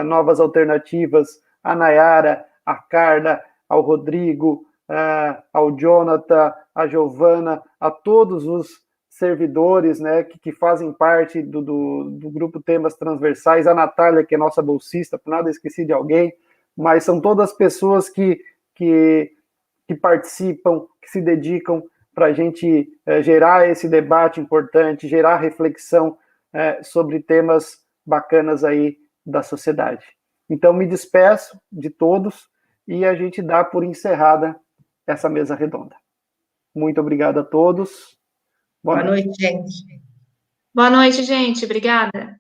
novas alternativas. A Nayara, a Carla, ao Rodrigo, ao Jonathan, a Giovana, a todos os servidores, né, que fazem parte do grupo Temas Transversais, a Natália, que é nossa bolsista, por nada esqueci de alguém, mas são todas pessoas que participam, que se dedicam para a gente gerar esse debate importante, gerar reflexão sobre temas bacanas aí da sociedade. Então, me despeço de todos e a gente dá por encerrada essa mesa redonda. Muito obrigado a todos. Boa noite, gente. Boa noite, gente. Obrigada.